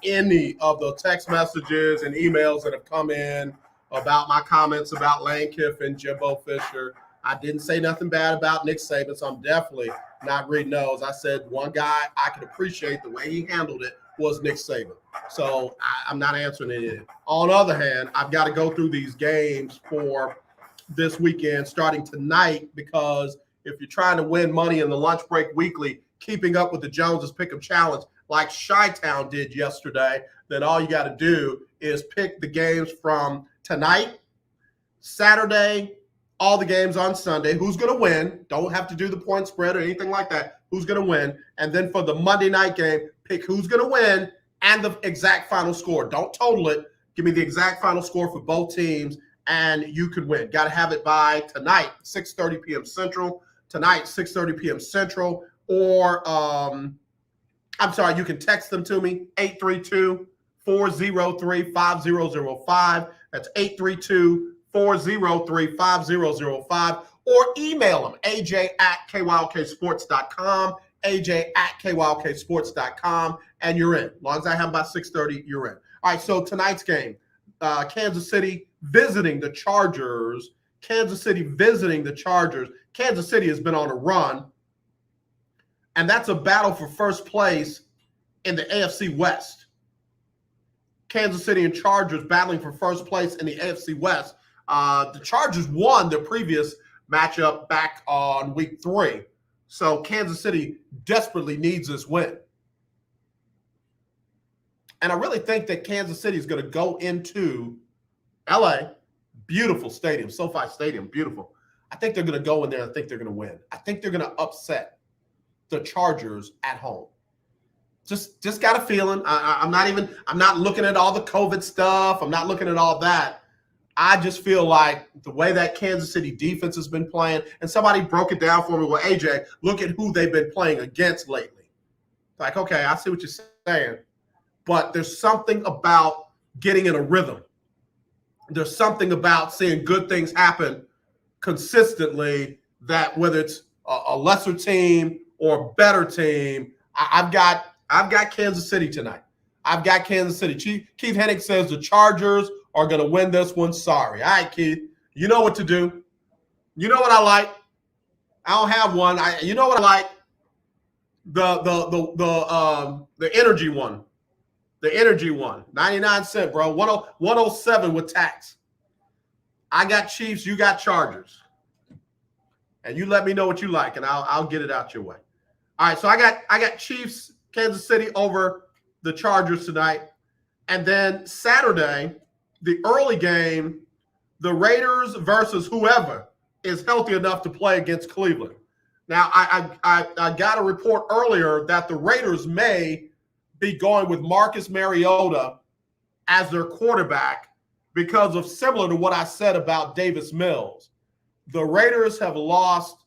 any of the text messages and emails that have come in about my comments about Lane Kiffin, Jimbo Fisher. I didn't say nothing bad about Nick Saban, so I'm definitely not reading those. I said one guy I could appreciate the way he handled it was Nick Saban. So I'm not answering it. On the other hand, I've got to go through these games for this weekend starting tonight, because if you're trying to win money in the lunch break weekly, keeping up with the Joneses Pick'em Challenge like Chi-Town did yesterday, then all you got to do is pick the games from tonight, Saturday, all the games on Sunday, who's going to win. Don't have to do the point spread or anything like that. Who's going to win? And then for the Monday night game, pick who's going to win and the exact final score. Don't total it. Give me the exact final score for both teams, and you could win. Got to have it by tonight, 6:30 p.m. Central. Tonight, 6:30 p.m. Central. Or, I'm sorry, you can text them to me, 832-403-5005. That's 832-403-5005. Or email them, aj@kylksports.com, aj@kylksports.com, and you're in. As long as I have by 6:30, you're in. All right, so tonight's game, Kansas City visiting the Chargers. Kansas City visiting the Chargers. Kansas City has been on a run, and that's a battle for first place in the AFC West. Kansas City and Chargers battling for first place in the AFC West. The Chargers won their previous matchup back on week 3. So Kansas City desperately needs this win. And I really think that Kansas City is going to go into LA, beautiful stadium, SoFi Stadium, beautiful. I think they're going to go in there and think they're going to win. I think they're going to upset the Chargers at home. Just got a feeling. I'm not looking at all the COVID stuff. I'm not looking at all that. I just feel like the way that Kansas City defense has been playing, and somebody broke it down for me with AJ, look at who they've been playing against lately. Like, okay, I see what you're saying, but there's something about getting in a rhythm. There's something about seeing good things happen consistently that whether it's a lesser team or a better team, I've got Kansas City tonight. I've got Kansas City. Keith Hennig says the Chargers are going to win this one. Sorry. All right, Keith. You know what to do. You know what I like. I don't have one. You know what I like. The energy one. The energy one. 99 cents, bro. 107 with tax. I got Chiefs. You got Chargers. And you let me know what you like, and I'll get it out your way. All right, so I got Chiefs, Kansas City over the Chargers tonight. And then Saturday, the early game, the Raiders versus whoever is healthy enough to play against Cleveland. Now, I got a report earlier that the Raiders may be going with Marcus Mariota as their quarterback because of similar to what I said about Davis Mills. The Raiders have lost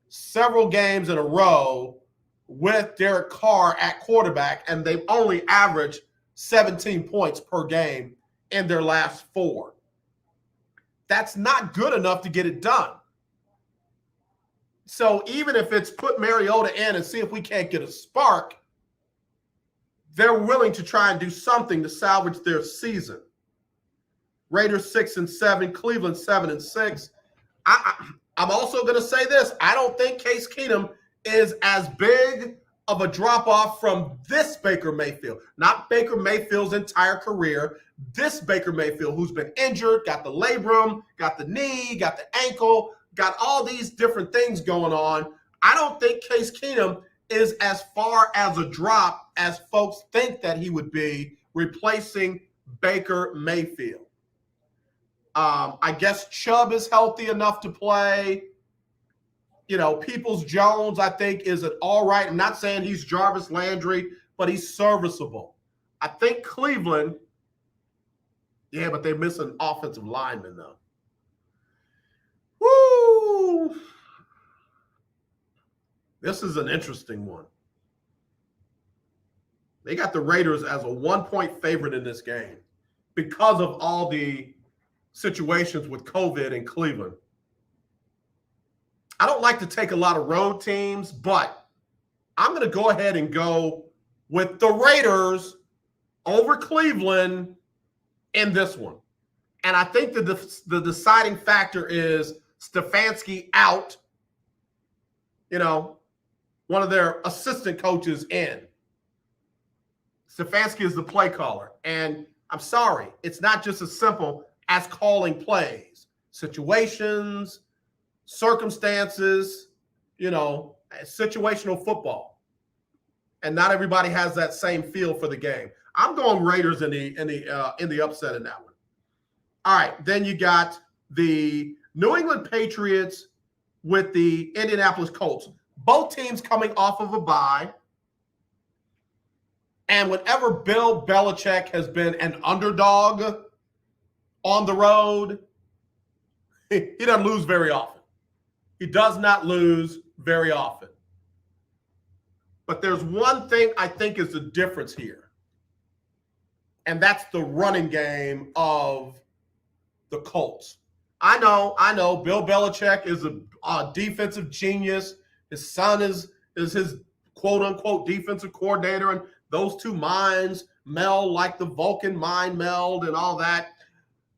several games in a row with Derek Carr at quarterback, and they've only averaged 17 points per game in their last 4. That's not good enough to get it done. So even if it's put Mariota in and see if we can't get a spark, they're willing to try and do something to salvage their season. Raiders 6-7, Cleveland 7-6. I'm also going to say this. I don't think Case Keenum is as big of a drop-off from this Baker Mayfield. Not Baker Mayfield's entire career. This Baker Mayfield who's been injured, got the labrum, got the knee, got the ankle, got all these different things going on. I don't think Case Keenum is as far as a drop as folks think that he would be replacing Baker Mayfield. I guess Chubb is healthy enough to play. You know, Peoples-Jones, I think, is an all right. I'm not saying he's Jarvis Landry, but he's serviceable. I think Cleveland, yeah, but they're missing offensive linemen, though. Woo! This is an interesting one. They got the Raiders as a 1-point favorite in this game because of all the situations with COVID in Cleveland. I don't like to take a lot of road teams, but I'm going to go ahead and go with the Raiders over Cleveland in this one. And I think the deciding factor is Stefanski out, you know, one of their assistant coaches in. Stefanski is the play caller. And I'm sorry, it's not just as simple as calling plays, situations, circumstances, you know, situational football. And not everybody has that same feel for the game. I'm going Raiders in the upset in that one. All right, then you got the New England Patriots with the Indianapolis Colts. Both teams coming off of a bye. And whenever Bill Belichick has been an underdog on the road, He doesn't lose very often. He does not lose very often. But there's one thing I think is the difference here, and that's the running game of the Colts. I know. Bill Belichick is a defensive genius. His son is his quote-unquote defensive coordinator, and those two minds meld like the Vulcan mind meld and all that.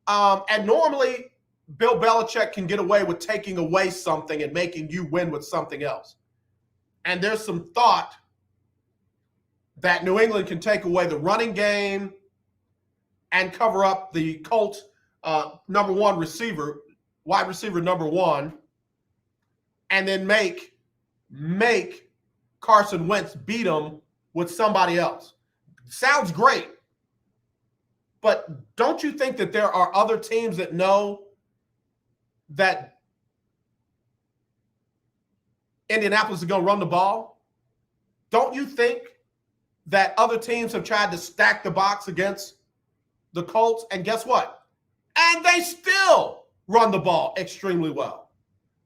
And normally, Bill Belichick can get away with taking away something and making you win with something else. And there's some thought that New England can take away the running game and cover up the Colts' number one receiver, wide receiver number one, and then make Carson Wentz beat him with somebody else. Sounds great. But don't you think that there are other teams that know that Indianapolis is going to run the ball? Don't you think that other teams have tried to stack the box against the Colts? And guess what? And they still run the ball extremely well.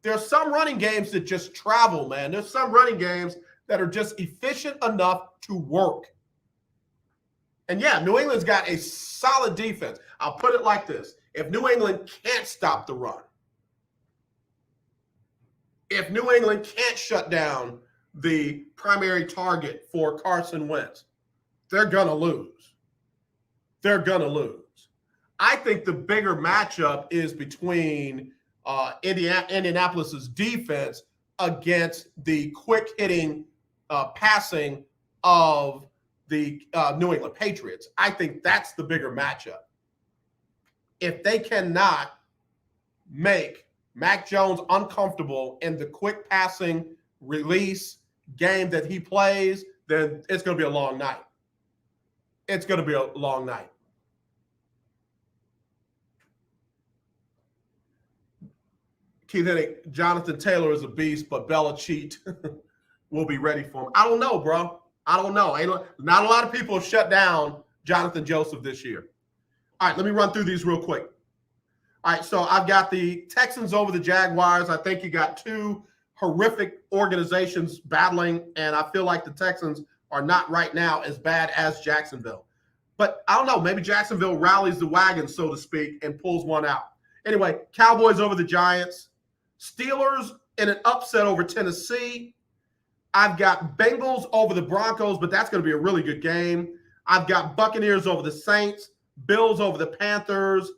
There are some running games that just travel, man. There's some running games that are just efficient enough to work. And yeah, New England's got a solid defense. I'll put it like this. If New England can't stop the run, if New England can't shut down the primary target for Carson Wentz, they're going to lose. They're going to lose. I think the bigger matchup is between Indianapolis's defense against the quick-hitting passing of the New England Patriots. I think that's the bigger matchup. If they cannot make Mac Jones uncomfortable in the quick passing release game that he plays, then it's going to be a long night. It's going to be a long night. Keith Hennig, Jonathan Taylor is a beast, but Belichick will be ready for him. I don't know, bro. I don't know. Not a lot of people have shut down Jonathan Joseph this year. All right, let me run through these real quick. All right, so I've got the Texans over the Jaguars. I think you got two horrific organizations battling, and I feel like the Texans are not right now as bad as Jacksonville. But I don't know, maybe Jacksonville rallies the wagon, so to speak, and pulls one out. Anyway, Cowboys over the Giants. Steelers in an upset over Tennessee. I've got Bengals over the Broncos, but that's going to be a really good game. I've got Buccaneers over the Saints, Bills over the Panthers,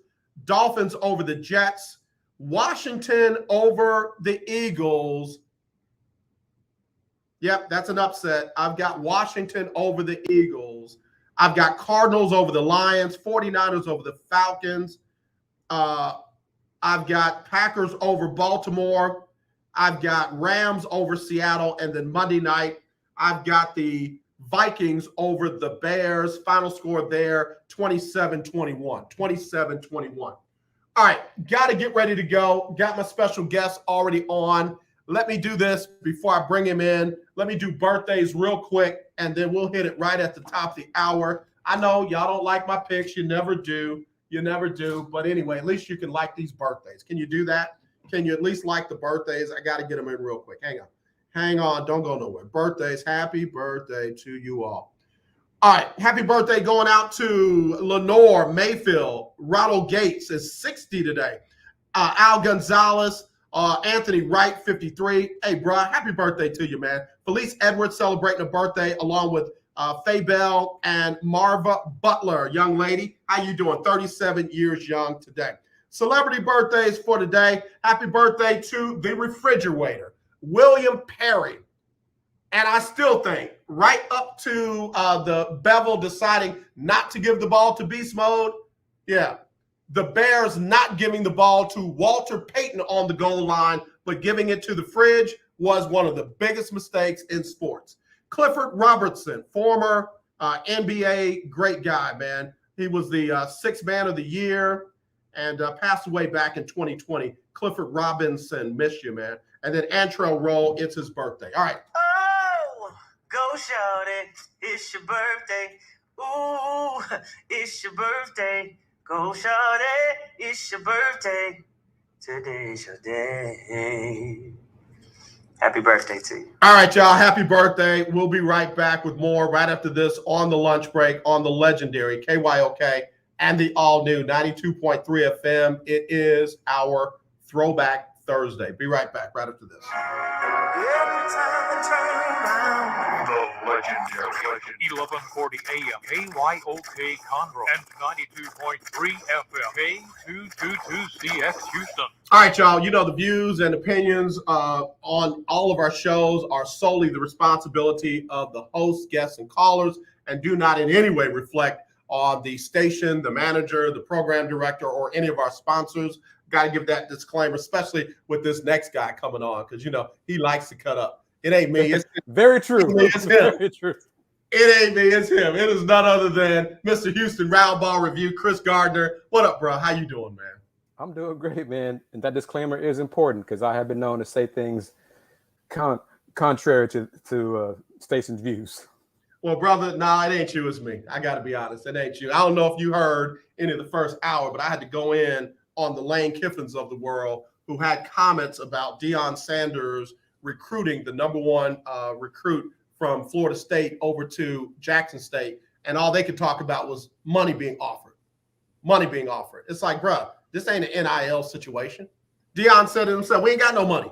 Dolphins over the Jets, Washington over the Eagles. Yep, that's an upset. I've got Washington over the Eagles. I've got Cardinals over the Lions, 49ers over the Falcons. I've got Packers over Baltimore. I've got Rams over Seattle. And then Monday night, I've got the Vikings over the Bears. Final score there, 27-21. 27-21. All right, got to get ready to go. Got my special guest already on. Let me do this before I bring him in. Let me do birthdays real quick, and then we'll hit it right at the top of the hour. I know y'all don't like my picks. You never do. You never do. But anyway, at least you can like these birthdays. Can you do that? Can you at least like the birthdays? I got to get them in real quick. Hang on. Hang on. Don't go nowhere. Birthdays. Happy birthday to you all. All right. Happy birthday going out to Lenore Mayfield. Ronald Gates is 60 today. Al Gonzalez. Anthony Wright, 53. Hey, bro, happy birthday to you, man. Felice Edwards celebrating a birthday along with Faye Bell and Marva Butler, young lady. How you doing? 37 years young today. Celebrity birthdays for today. Happy birthday to the refrigerator, William Perry. And I still think right up to the Bevel deciding not to give the ball to Beast Mode, yeah, the Bears not giving the ball to Walter Payton on the goal line, but giving it to the fridge was one of the biggest mistakes in sports. Clifford Robertson, former NBA great guy, man. He was the sixth man of the year and passed away back in 2020. Clifford Robinson, miss you, man. And then Antrell Roll, it's his birthday. All right. Oh, go shorty, it's your birthday. Ooh, it's your birthday. Go shorty, it's your birthday. Today's your day. Happy birthday to you. All right, y'all. Happy birthday. We'll be right back with more right after this on the lunch break on the legendary KYOK and the all-new 92.3 FM. It is our Throwback Thursday. Be right back right after this. Every time I turn around. The legendary 1140 AM KYOK Conroe and 92.3 FM K222CX Houston. All right, y'all. You know, the views and opinions on all of our shows are solely the responsibility of the hosts, guests, and callers, and do not in any way reflect on the station, the manager, the program director, or any of our sponsors. Got to give that disclaimer, especially with this next guy coming on, because, you know, he likes to cut up. It ain't me. It's very true. It's him. Very true. It ain't me. It's him. It is none other than Mr. Houston Roundball Review, Kris Gardner. What up, bro? How you doing, man? I'm doing great, man. And that disclaimer is important because I have been known to say things contrary to station's views. Well, brother, it ain't you. It's me. I got to be honest. It ain't you. I don't know if you heard any of the first hour, but I had to go in on the Lane Kiffins of the world who had comments about Deion Sanders recruiting the number one recruit from Florida State over to Jackson State. And all they could talk about was money being offered. Money being offered. It's like, bro, this ain't an NIL situation. Deion said it himself, we ain't got no money.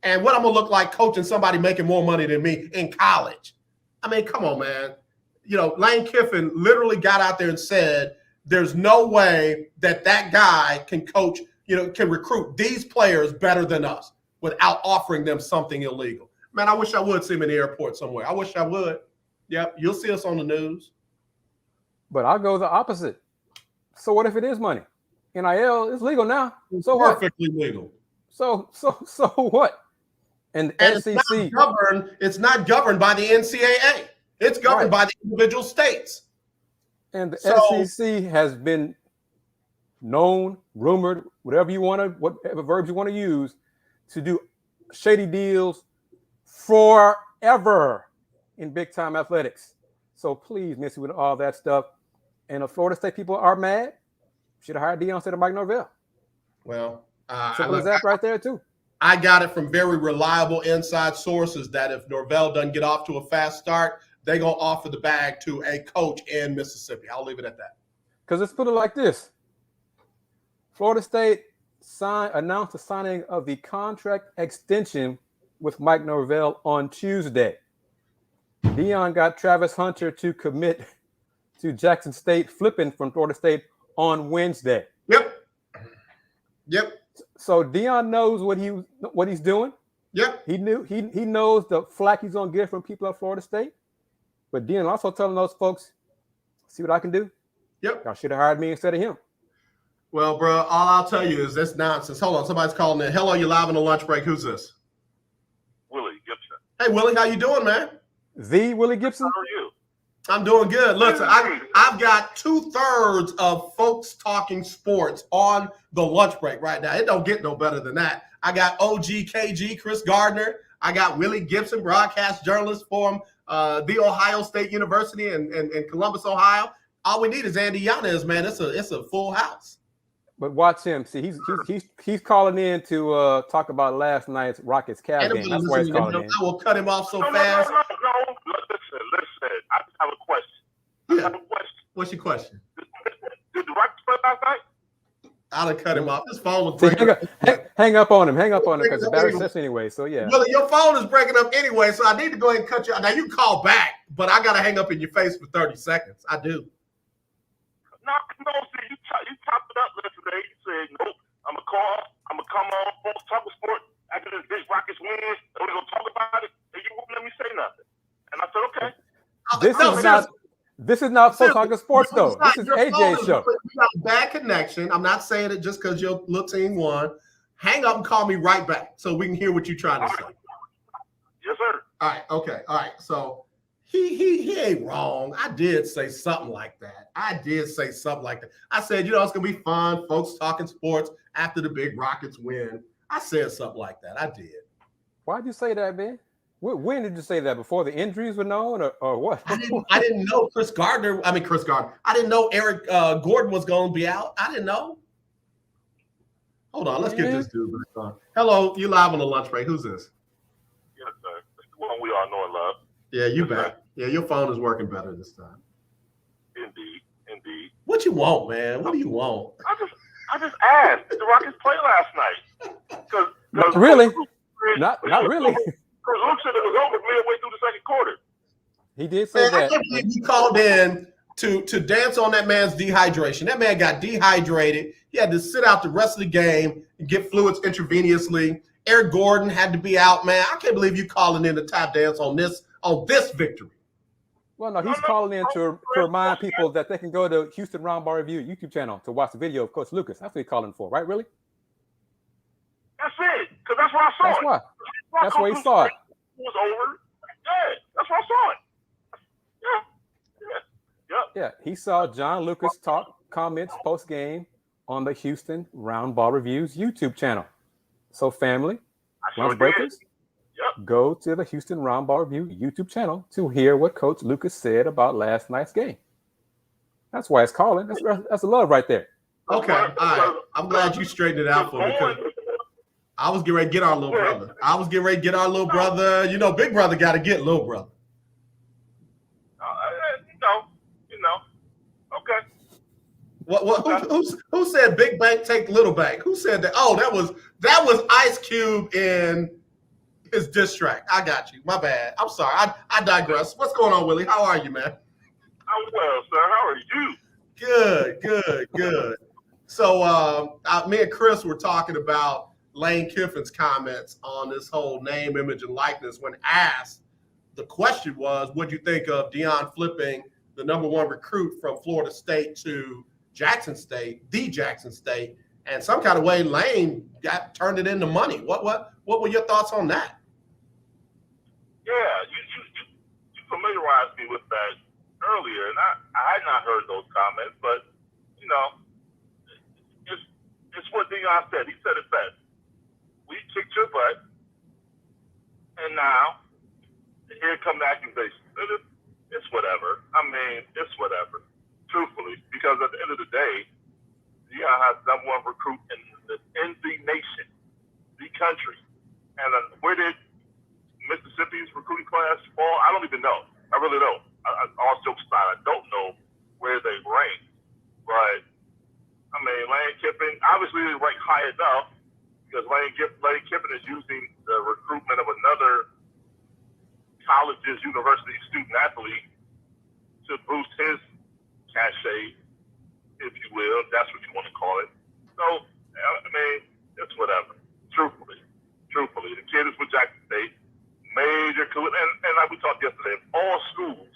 And what I'm going to look like coaching somebody making more money than me in college? I mean, come on, man. You know, Lane Kiffin literally got out there and said, there's no way that guy can coach, can recruit these players better than us without offering them something illegal. Man, I wish I would see him in the airport somewhere. I wish I would. Yep, you'll see us on the news. But I'll go the opposite. So what if it is money? NIL is legal now. So perfectly legal. So what? And the SEC it's not governed by the NCAA. It's governed by the individual states. And the SEC has been known, rumored, whatever verbs you want to use, to do shady deals forever in big-time athletics. So please, Missy, with all that stuff. And the Florida State people are mad. Should have hired Deion instead of Mike Norvell. Well, simple as that right there, too. I got it from very reliable inside sources that if Norvell doesn't get off to a fast start, they're going to offer the bag to a coach in Mississippi. I'll leave it at that. Because let's put it like this. Florida State announced the signing of the contract extension with Mike Norvell on Tuesday. Deion got Travis Hunter to commit to Jackson State, flipping from Florida State on Wednesday. Yep. So Deion knows what he's doing. Yep. He knows the flack he's gonna get from people at Florida State. But Deion also telling those folks, see what I can do? Yep. Y'all should have hired me instead of him. Well, bro, all I'll tell you is this nonsense. Hold on, somebody's calling in. Hello, you're live on the lunch break. Who's this? Willie Gibson. Hey, Willie, how you doing, man? The Willie Gibson? How are you? I'm doing good. Listen, I've got 2/3 of folks talking sports on the lunch break right now. It don't get no better than that. I got OGKG, Kris Gardner. I got Willie Gibson, broadcast journalist from the Ohio State University in Columbus, Ohio. All we need is Andy Yanez, man. It's a full house. But watch him. See, he's calling in to talk about last night's Rockets Cavs game. That's why he's calling in. I will cut him off so fast. No. Listen. I just have a question. What's your question? Did the Rockets play last night? I'd have cut him off. His phone was breaking up. Hang up on him because the battery sets anyway. So yeah. Well, your phone is breaking up anyway, so I need to go ahead and cut you out. Now you can call back, but I gotta hang up in your face for 30 seconds. I do. No, see, you chopped it up yesterday. You said, nope, I'm gonna come on, folks, talk sport after this bitch Rockets wins, and we're gonna talk about it, and you won't let me say nothing. And I said, okay. This is not Full Talking Sports, though. This is AJ's show. You got a bad connection. I'm not saying it just because your little team won. Hang up and call me right back so we can hear what you're trying to say. Yes, sir. All right. Okay. All right. So he ain't wrong. I did say something like that. I said, it's gonna be fun, folks talking sports after the big Rockets win. I said something like that. I did. Why'd you say that, man? When did you say that? Before the injuries were known, or what? I didn't know Kris Gardner. I didn't know Eric Gordon was going to be out. I didn't know. Hold on, let's get this dude back on. Hello, you live on the lunch break. Who's this? Yes, sir. It's the one we all know and love. Yeah, you Yes, back. sir. Yeah, your phone is working better this time. Indeed. What you want, man? What do you want? I just asked. Did the Rockets play last night? Not really. Not really. Because Luke said it was over midway through the second quarter. He did say that. I can't believe he called in to dance on that man's dehydration. That man got dehydrated. He had to sit out the rest of the game and get fluids intravenously. Eric Gordon had to be out, man. I can't believe you calling in to tap dance on this victory. Well, no, he's calling in to remind people that they can go to Houston Roundball Review YouTube channel to watch the video of Coach Lucas. That's what he's calling for, right? Really? That's it. Because that's where I saw That's it. why. That's where he saw it. It was over. Yeah, that's where I saw it. Yeah, he saw John Lucas talk comments post game on the Houston Roundball Reviews YouTube channel. So, family, lunch breakers, go to the Houston Roundball Review YouTube channel to hear what Coach Lucas said about last night's game. That's why it's calling. That's a love right there. Okay, all right. I'm glad you straightened it out for me because I was getting ready to get our little brother. You know, big brother got to get little brother. You know. Okay. Who said big bank take little bank? Who said that? Oh, that was Ice Cube in his diss track. I got you. My bad. I'm sorry. I digress. What's going on, Willie? How are you, man? I'm well, sir. How are you? Good. So me and Kris were talking about Lane Kiffin's comments on this whole name, image, and likeness. When asked, the question was, what'd you think of Deion flipping the number one recruit from Florida State to Jackson State, and some kind of way Lane turned it into money. What were your thoughts on that? Yeah, you familiarized me with that earlier, and I had not heard those comments, but you know, it's what Deion said. He said it best. We kicked your butt, and now here come the accusations. It's whatever. I mean, it's whatever. Truthfully, because at the end of the day, Deion has number one recruit in the nation, the country. And where did Mississippi's recruiting class fall? I don't even know. I really don't. All jokes aside, I don't know where they rank. But I mean, Lane Kiffin obviously didn't rank high enough because Lane Kiffin is using the recruitment of another college's university student athlete to boost his cachet, if you will, if that's what you want to call it. So, I mean, it's whatever. Truthfully, the kid is with Jackson State, major, and like we talked yesterday, all schools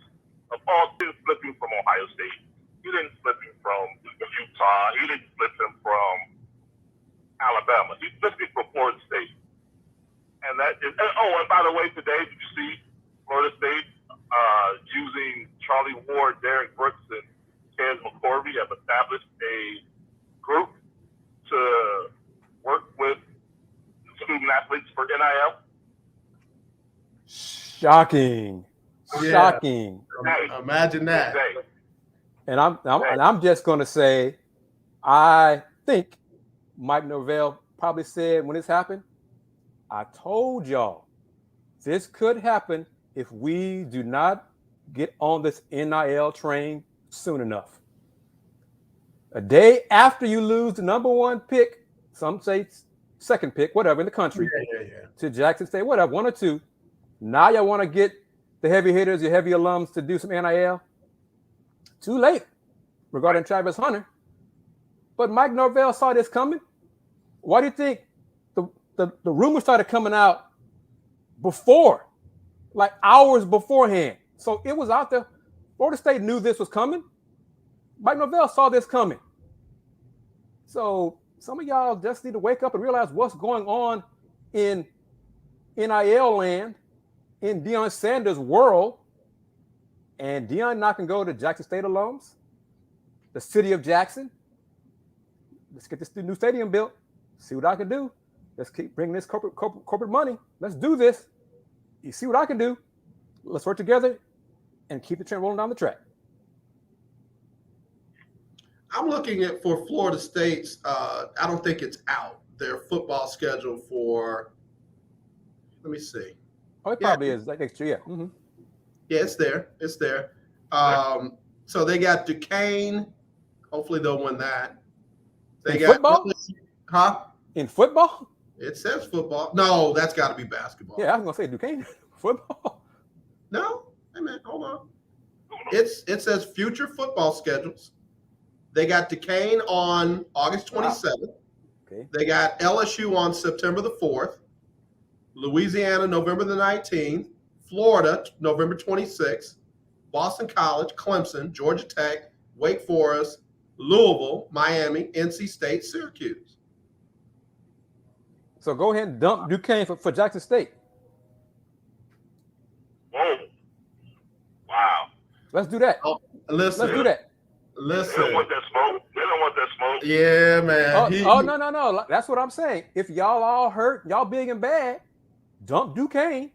of all kids flipping from Ohio State. He didn't flip him from Utah. He didn't flip him from Alabama. He flipped him from Florida State. And that is, and by the way, today, did you see Florida State using Charlie Ward, Derek Brooks, and Kaz McCorvey have established a group to work with student athletes for NIL? Shocking. Imagine that. And I'm just going to say, I think Mike Norvell probably said when this happened, I told y'all this could happen if we do not get on this NIL train soon enough. A day after you lose the number one pick, some say second pick, whatever, in the country, to Jackson State, whatever, one or two. Now y'all want to get the heavy hitters, your heavy alums to do some NIL. Too late regarding Travis Hunter. But Mike Norvell saw this coming. Why do you think the rumors started coming out before, like hours beforehand? So it was out there. Florida State knew this was coming. Mike Norvell saw this coming. So some of y'all just need to wake up and realize what's going on in NIL land, in Deion Sanders' world. And Deion not going to go to Jackson State alums, the city of Jackson. Let's get this new stadium built. See what I can do. Let's keep bringing this corporate money. Let's do this. You see what I can do. Let's work together and keep the train rolling down the track. I'm looking at for Florida State's. I don't think it's out their football schedule for. Let me see. Oh, it probably is like next year. Yeah. Mm-hmm. Yeah, it's there. It's there. So they got Duquesne. Hopefully they'll win that. They In got football? Huh? In football? It says football. No, that's got to be basketball. Yeah, I was gonna say Duquesne football. No, hey man, hold on. It says future football schedules. They got Duquesne on August 27th. Wow. Okay. They got LSU on September the 4th. Louisiana, November the 19th. Florida, November 26th. Boston College, Clemson, Georgia Tech, Wake Forest, Louisville, Miami, NC State, Syracuse. So go ahead and dump Duquesne for Jackson State. Whoa. Wow. Let's do that. Oh, listen. Let's do that. Listen. They don't want that smoke. They don't want that smoke. Yeah, man. No. That's what I'm saying. If y'all all hurt, y'all big and bad, dump Duquesne,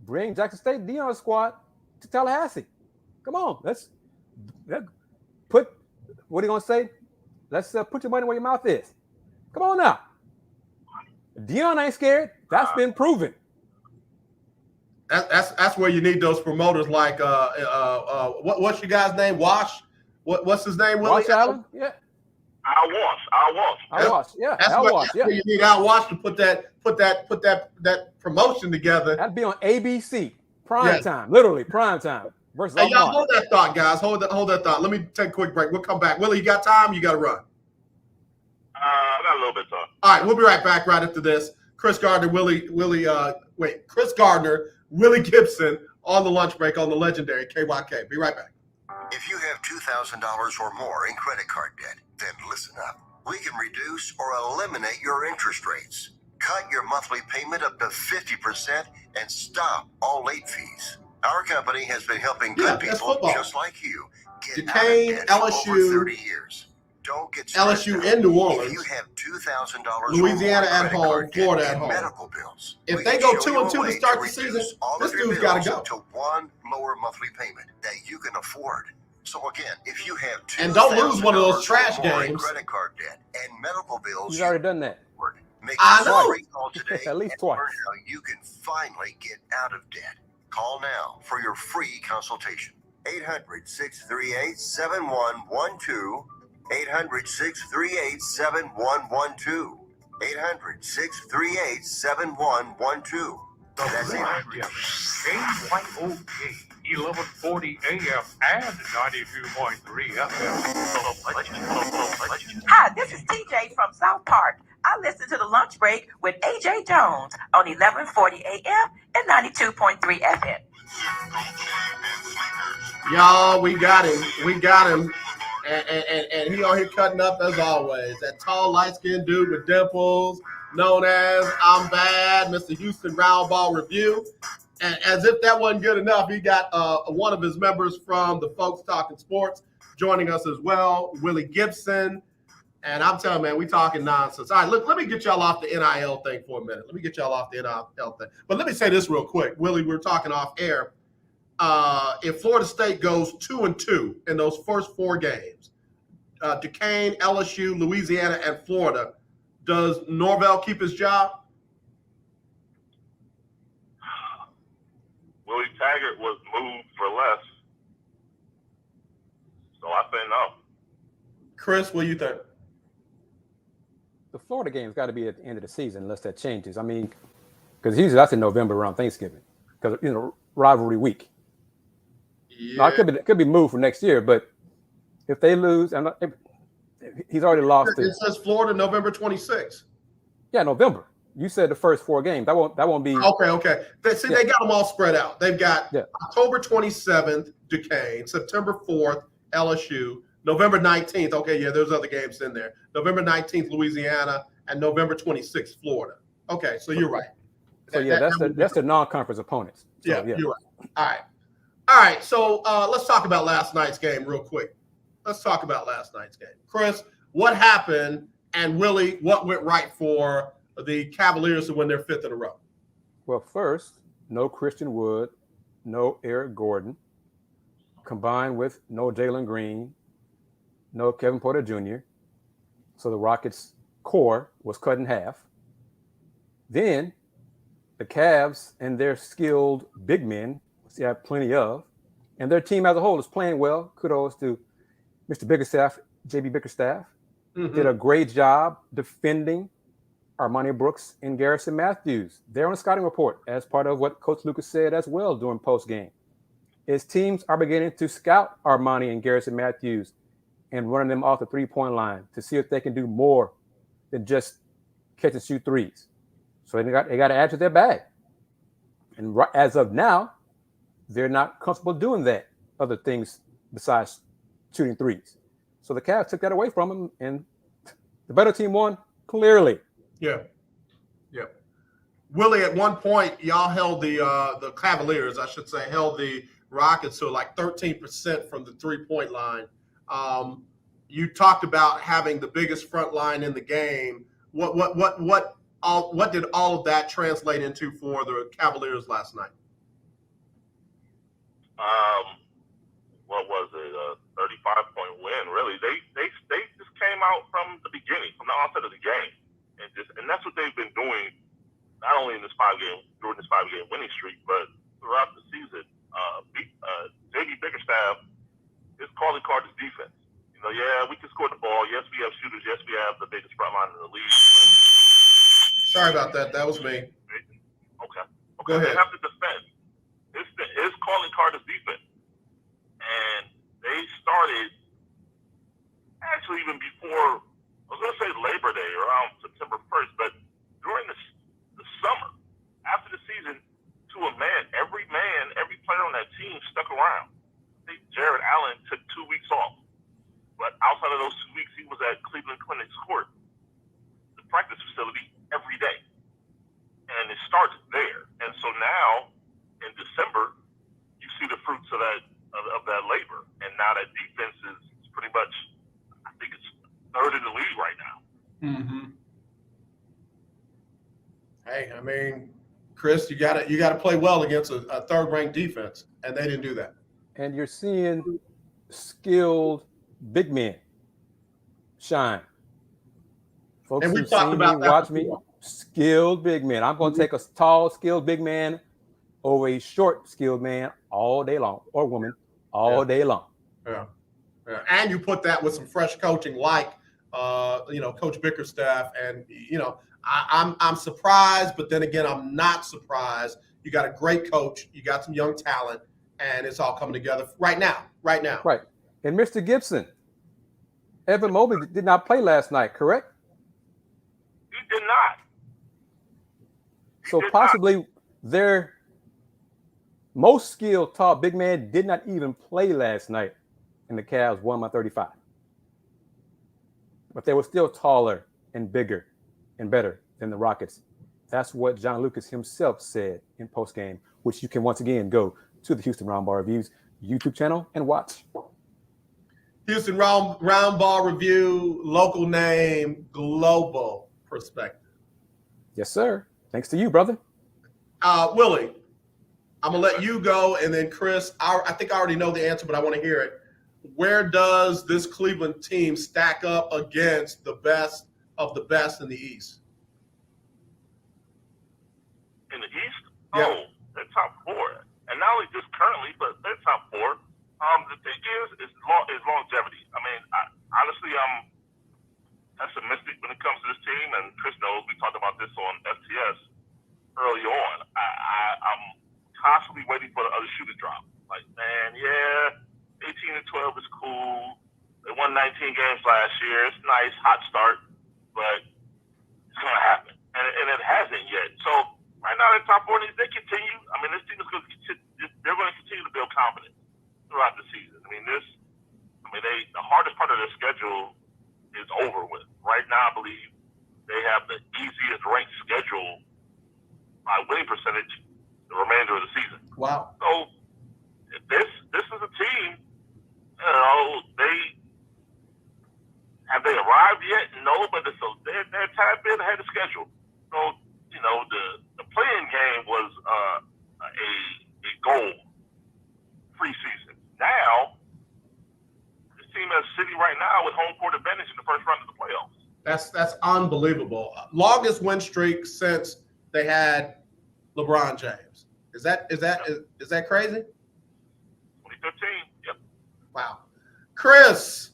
bring Jackson State Dion squad to Tallahassee. Come on, let's put. What are you gonna say? Let's put your money where your mouth is. Come on now. Dion ain't scared. That's been proven. That's where you need those promoters like what's your guy's name? What's his name? Willie? Wash Allen? Yeah. Al Wash. Yeah. That's where you need Al Wash to put that promotion together. That'd be on ABC prime time, literally prime time. Versus hey, y'all hold that thought, guys. Hold that thought. Let me take a quick break. We'll come back. Willie, you got time? You got to run. I got a little bit of time. All right, we'll be right back right after this. Kris Gardner, Kris Gardner, Willie Gibson on the lunch break on the legendary KYK. Be right back. If you have $2,000 or more in credit card debt, then listen up. We can reduce or eliminate your interest rates. Cut your monthly payment up to 50% and stop all late fees. Our company has been helping good people just like you get Duquesne, out of debt for LSU, over 30 years. Don't get stressed LSU out. in New Orleans. If you have $2,000 Louisiana or more at home, Florida at home. medical bills. If they go 2-2 to start the season, this dude's got to go. To one lower monthly payment that you can afford. So again, if you have and don't lose one of those trash games, games. credit card debt and medical bills, you've already done that. Make I a know. free call today At least and twice. learn how you can finally get out of debt. Call now for your free consultation. 800-638-7112. 800-638-7112. 800-638-7112. That's 800. KYOK 1140 AM and 92.3 FM. Hi, this is TJ from South Park. I listen to the lunch break with AJ Jones on 1140 AM and 92.3 FM. Y'all, we got him. And he on here cutting up as always. That tall, light-skinned dude with dimples, known as I'm Bad, Mr. Houston Roundball Review. And as if that wasn't good enough, he got one of his members from the Folks Talking Sports joining us as well, Willie Gibson. And I'm telling you, man, we talking nonsense. All right, look, let me get y'all off the NIL thing for a minute. But let me say this real quick. Willie, we were talking off air. If Florida State goes 2-2 in those first 4 games, Duquesne, LSU, Louisiana, and Florida, does Norvell keep his job? Willie Taggart was moved for less. So I say no. Kris, what do you think? The Florida game's got to be at the end of the season unless that changes. I mean, because usually that's in November around Thanksgiving because, rivalry week. Yeah. Now, it could be moved for next year, but if they lose, and he's already lost it. It says Florida November 26th. Yeah, November. You said the first 4 games. That won't be. Okay. They got them all spread out. They've got October 27th, Duquesne, September 4th, LSU, November 19th. Okay, yeah, there's other games in there. November 19th, Louisiana, and November 26th, Florida. Okay, so you're right. So that's the non-conference opponents. So, yeah, you're right. All right. So let's talk about last night's game real quick. Kris, what happened? And Willie, what went right for the Cavaliers to win their 5th in a row? Well, first, no Christian Wood, no Eric Gordon, combined with no Jalen Green, no Kevin Porter Jr. So the Rockets core was cut in half. Then the Cavs and their skilled big men, which they have plenty of, and their team as a whole is playing well. Kudos to Mr. Bickerstaff, JB Bickerstaff. Did a great job defending Armani Brooks and Garrison Matthews. They're on the scouting report as part of what Coach Lucas said as well during post-game. His teams are beginning to scout Armani and Garrison Matthews and running them off the three-point line to see if they can do more than just catch and shoot threes. So they got to add to their bag. And as of now, they're not comfortable doing that, other things besides shooting threes. So the Cavs took that away from them, and the better team won clearly. Yeah. Willie, at one point, y'all held the Cavaliers, I should say, held the Rockets to like 13% from the three-point line. You talked about having the biggest front line in the game. What did all of that translate into for the Cavaliers last night? What was it? A 35-point win. Really, they just came out from the beginning, from the onset of the game, and that's what they've been doing, not only in this during this 5-game winning streak, but throughout the season. JB Bickerstaff, his calling card is defense. You know, yeah, we can score the ball. Yes, we have shooters. Yes, we have the biggest front line in the league. Sorry about that. That was me. Okay. Go ahead. They have to defend. His calling card is defense. And they started, actually even before, I was going to say Labor Day, around September 1st, but during the summer, after the season, to a man, every player on that team stuck around. I think Jared Allen took 2 weeks off. But outside of those 2 weeks, he was at Cleveland Clinic's court, the practice facility, every day. And it started there. And so now, in December, you see the fruits of that labor. And now that defense is pretty much, I think it's third in the league right now. Hey, I mean, Kris, you gotta play well against a third-ranked defense, and they didn't do that. And you're seeing skilled big men shine. Folks and we who talked see about me, that watch before. me, skilled big men. I'm going to take a tall, skilled big man over a short, skilled man all day long, or woman all day long. Yeah. And you put that with some fresh coaching, like Coach Bickerstaff, and I'm surprised, but then again, I'm not surprised. You got a great coach, you got some young talent, and it's all coming together right now. Right. And Mr. Gibson, Evan Mobley did not play last night, correct? He did not. So possibly their most skilled tall big man did not even play last night, and the Cavs won by 35. But they were still taller and bigger and better than the Rockets. That's what John Lucas himself said in postgame, which you can once again go to the Houston Roundball Reviews YouTube channel and watch. Houston Roundball Review, local name, global perspective. Yes, sir. Thanks to you, brother. Willie, I'm going to let you go, and then Kris, I think I already know the answer, but I want to hear it. Where does this Cleveland team stack up against the best of the best in the East? In the East? Yeah. Oh, they're top 4. And not only just currently, but they're top 4. The thing is longevity. I mean, honestly, I'm pessimistic when it comes to this team, and Kris knows we talked about this on FTS early on. I'm constantly waiting for the other shoe to drop. Like, man, 18-12 is cool. They won 19 games last year. It's nice, hot start, but it's going to happen. And it hasn't yet. So right now they're top 4. They continue. I mean, this team is going to they're going to continue to build confidence throughout the season. The hardest part of their schedule is over with. Right now, I believe they have the easiest ranked schedule by winning percentage the remainder of the season. Wow. So this is a team, have they arrived yet? No, but they're a tad bit ahead of schedule. So, the playing game was a goal preseason. Now, this team is sitting right now with home court advantage in the first round of the playoffs. That's unbelievable. Longest win streak since they had LeBron James. Is that crazy? 2015. Yep. Wow. Kris,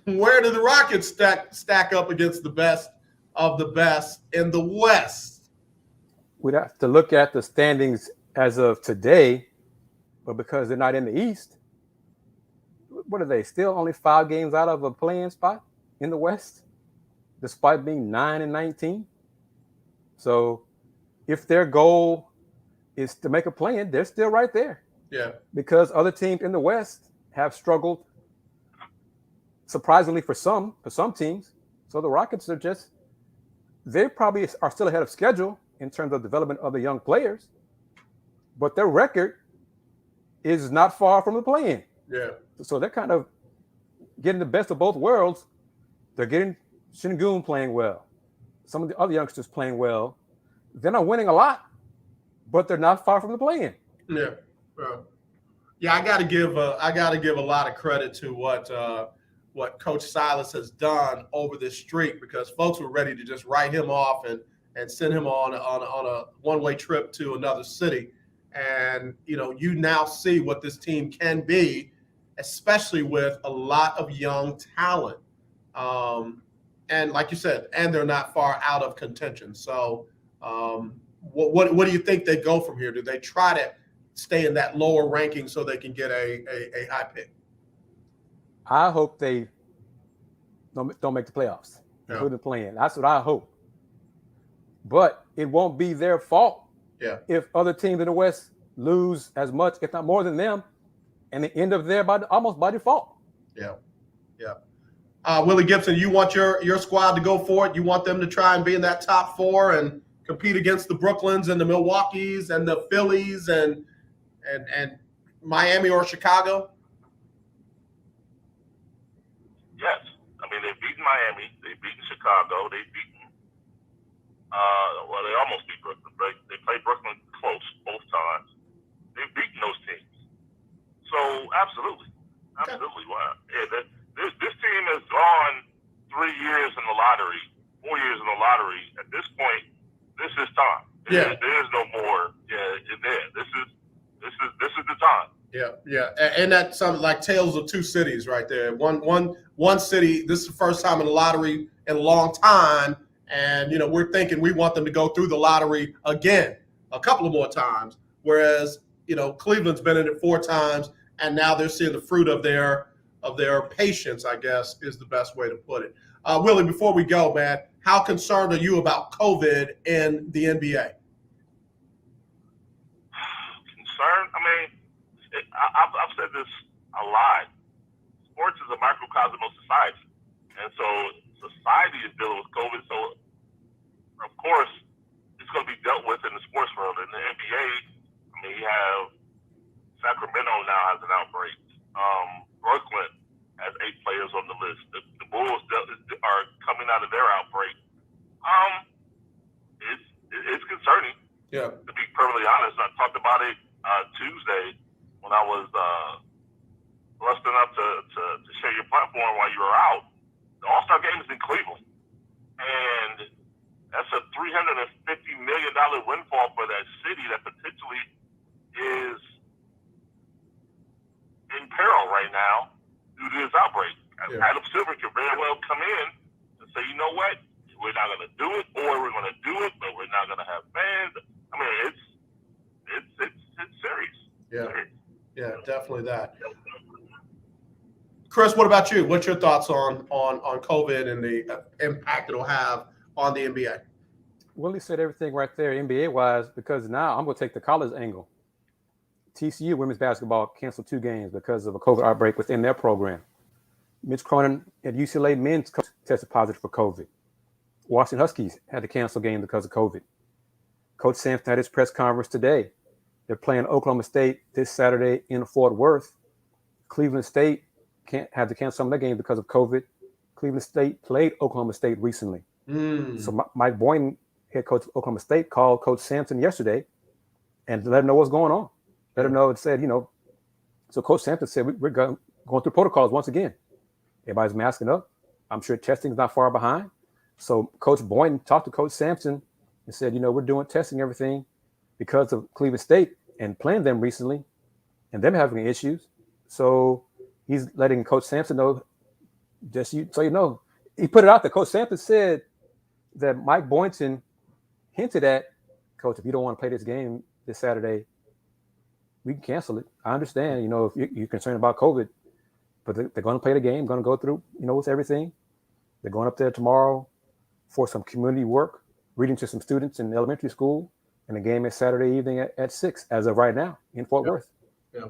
where do the Rockets stack up against the best of the best in the West? We'd have to look at the standings as of today, but because they're not in the East, what are they? Still only 5 games out of a play-in spot in the West, despite being 9-19. So if their goal is to make a play-in, they're still right there. Yeah. Because other teams in the West have struggled, surprisingly for some teams. So the Rockets they probably are still ahead of schedule in terms of development of the young players, but their record is not far from the play-in. Yeah. So they're kind of getting the best of both worlds. They're getting Şengün playing well. Some of the other youngsters playing well. They're not winning a lot, but they're not far from the play-in. Yeah. Yeah, I got to give a lot of credit to what Coach Silas has done over this streak, because folks were ready to just write him off and send him on a one-way trip to another city. And you now see what this team can be, especially with a lot of young talent. And like you said, and they're not far out of contention. So what do you think they go from here? Do they try to stay in that lower ranking so they can get a high pick? I hope they don't make the playoffs, including playing. That's what I hope. But it won't be their fault if other teams in the West lose as much, if not more than them, and they end up there almost by default. Yeah. Willie Gibson, you want your squad to go for it? You want them to try and be in that top 4 and compete against the Brooklyns and the Milwaukees and the Phillies and Miami or Chicago? Yes. I mean, they've beaten Miami. They've beaten Chicago. They've beaten they almost beat Brooklyn. They played Brooklyn close both times. They've beaten those teams. So, absolutely. Wow. Yeah, this team has gone 3 years in the lottery, 4 years in the lottery. At this point, this is time. There is no more. This is the time. Yeah, and that's something like tales of two cities right there. One city. This is the first time in the lottery in a long time, and we're thinking we want them to go through the lottery again a couple of more times. Whereas Cleveland's been in it 4 times, and now they're seeing the fruit of their patience, I guess, is the best way to put it. Willie, before we go, man, how concerned are you about COVID in the NBA? Concerned? I mean, I've said this a lot. Sports is a microcosm of society. And so society is dealing with COVID. So, of course, it's going to be dealt with in the sports world. In the NBA, I mean, you have Sacramento now has an outbreak. Brooklyn has 8 players on the list. The Bulls are coming out of their outbreak. It's concerning. Yeah. To be perfectly honest, I talked about it Tuesday when I was blessed enough to share your platform while you were out. The All-Star Game is in Cleveland, and that's a $350 million windfall for that city that potentially is in peril right now due to this outbreak. Adam Silver could very well come in and say, you know what, we're not going to do it, or we're going to do it, but we're not going to have fans. I mean, it's serious. Yeah, definitely that. Kris, what about you? What's your thoughts on COVID and the impact it'll have on the NBA? Willie said everything right there, NBA-wise, because now I'm going to take the college angle. TCU women's basketball canceled 2 games because of a COVID outbreak within their program. Mitch Cronin at UCLA men's coach tested positive for COVID. Washington Huskies had to cancel games because of COVID. Coach Sampson had his press conference today. They're playing Oklahoma State this Saturday in Fort Worth. Cleveland State had to cancel some of their games because of COVID. Cleveland State played Oklahoma State recently. So Mike Boynton, head coach of Oklahoma State, called Coach Sampson yesterday and let him know what's going on. Let him know and said, so Coach Sampson said, we're going through protocols once again. Everybody's masking up. I'm sure testing's not far behind. So Coach Boynton talked to Coach Sampson and said, we're doing testing everything because of Cleveland State and playing them recently and them having issues. So he's letting Coach Sampson know, so you know. He put it out there. Coach Sampson said that Mike Boynton hinted at, Coach, if you don't want to play this game this Saturday, we can cancel it. I understand, if you're concerned about COVID, but they're going to play the game, going to go through, with everything. They're going up there tomorrow for some community work, reading to some students in elementary school, and the game is Saturday evening at 6 as of right now in Fort Worth. Yeah.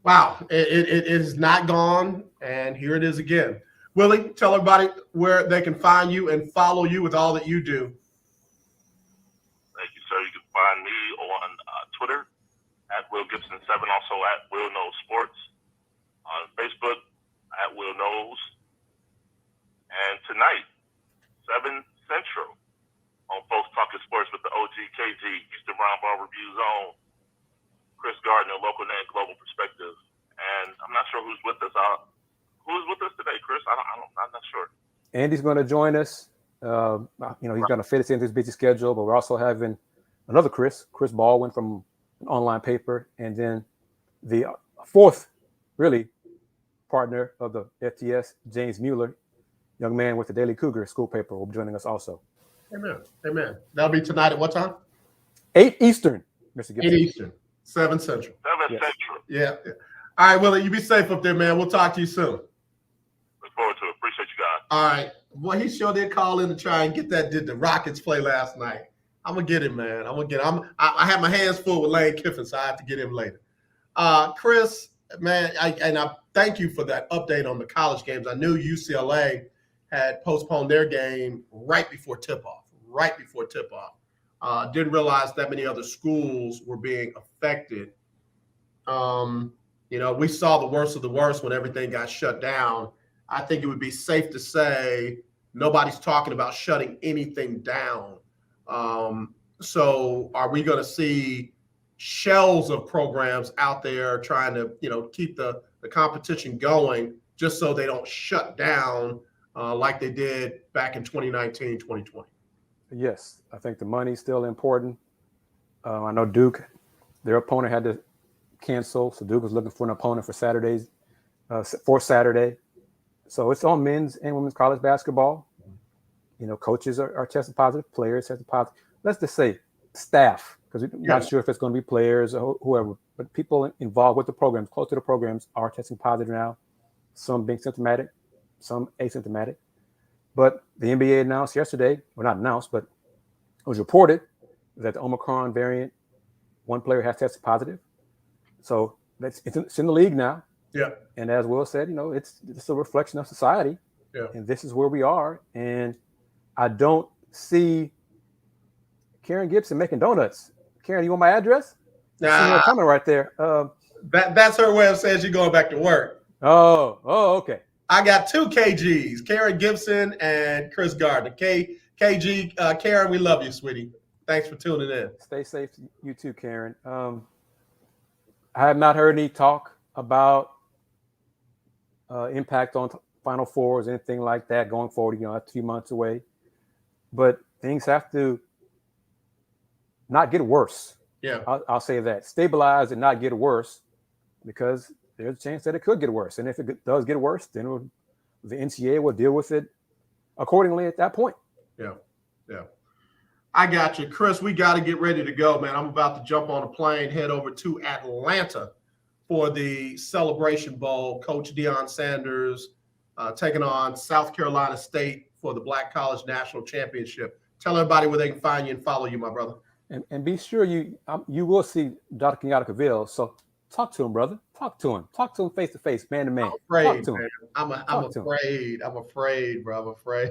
Wow. It is not gone, and here it is again. Willie, tell everybody where they can find you and follow you with all that you do. Thank you, sir. You can find me on Twitter at Will Gibson 7, also at Will Knows Sports, on Facebook at Will Knows, and tonight 7 Central on Folks Talking Sports with the OGKG Houston Roundball Review Zone. Kris Gardner, local name, global perspective, and I'm not sure who's with us. Who's with us today, Kris? I'm not sure. Andy's going to join us. He's going to fit us into his busy schedule, but we're also having another Kris Baldwin from an online paper, and then the fourth, really, partner of the FTS, James Mueller, young man with the Daily Cougar school paper, will be joining us also. Amen. That'll be tonight at what time? 8 Eastern, Mr. Gibson. 8 Eastern, 7 Central. 7 Central. Yeah. All right, Willie, you be safe up there, man. We'll talk to you soon. Look forward to it. Appreciate you guys. All right. Well, he sure did call in to try and get that. Did the Rockets play last night? I'm gonna get him, man. I have my hands full with Lane Kiffin, so I have to get him later. Kris, man, I thank you for that update on the college games. I knew UCLA had postponed their game right before tip-off. Didn't realize that many other schools were being affected. We saw the worst of the worst when everything got shut down. I think it would be safe to say nobody's talking about shutting anything down. So are we going to see shells of programs out there trying to, keep the competition going just so they don't shut down like they did back in 2019, 2020? Yes, I think the money's still important. I know Duke, their opponent had to cancel, so Duke was looking for an opponent for Saturday. So it's on men's and women's college basketball. Coaches are testing positive, players testing positive. Let's just say staff, because we're not sure if it's going to be players or whoever, but people involved with the programs, close to the programs, are testing positive now. Some being symptomatic, some asymptomatic. But the NBA announced yesterday, well, not announced, but it was reported that the Omicron variant, one player has tested positive. So it's in the league now. Yeah. And as Will said, it's a reflection of society. Yeah. And this is where we are. And I don't see Karen Gibson making donuts. Karen, you want my address? Nah. Coming right there. That's her way of saying she's going back to work. Oh, okay. I got 2 KGs, Karen Gibson and Kris Gardner. KG, Karen, we love you, sweetie. Thanks for tuning in. Stay safe, you too, Karen. I have not heard any talk about impact on Final Fours, anything like that going forward. 2 months away, but things have to not get worse. Yeah, I'll say that. Stabilize and not get worse, because there's a chance that it could get worse. And if it does get worse, then the NCAA will deal with it accordingly at that point. Yeah. I got you. Kris, we got to get ready to go, man. I'm about to jump on a plane, head over to Atlanta for the Celebration Bowl. Coach Deion Sanders taking on South Carolina State for the Black College National Championship. Tell everybody where they can find you and follow you, my brother. And be sure you will see Dr. Kenyatta Cavill. So talk to him, brother. Talk to him face to face, man to man. I'm afraid, talk to him. I'm afraid. I'm afraid, bro. I'm afraid.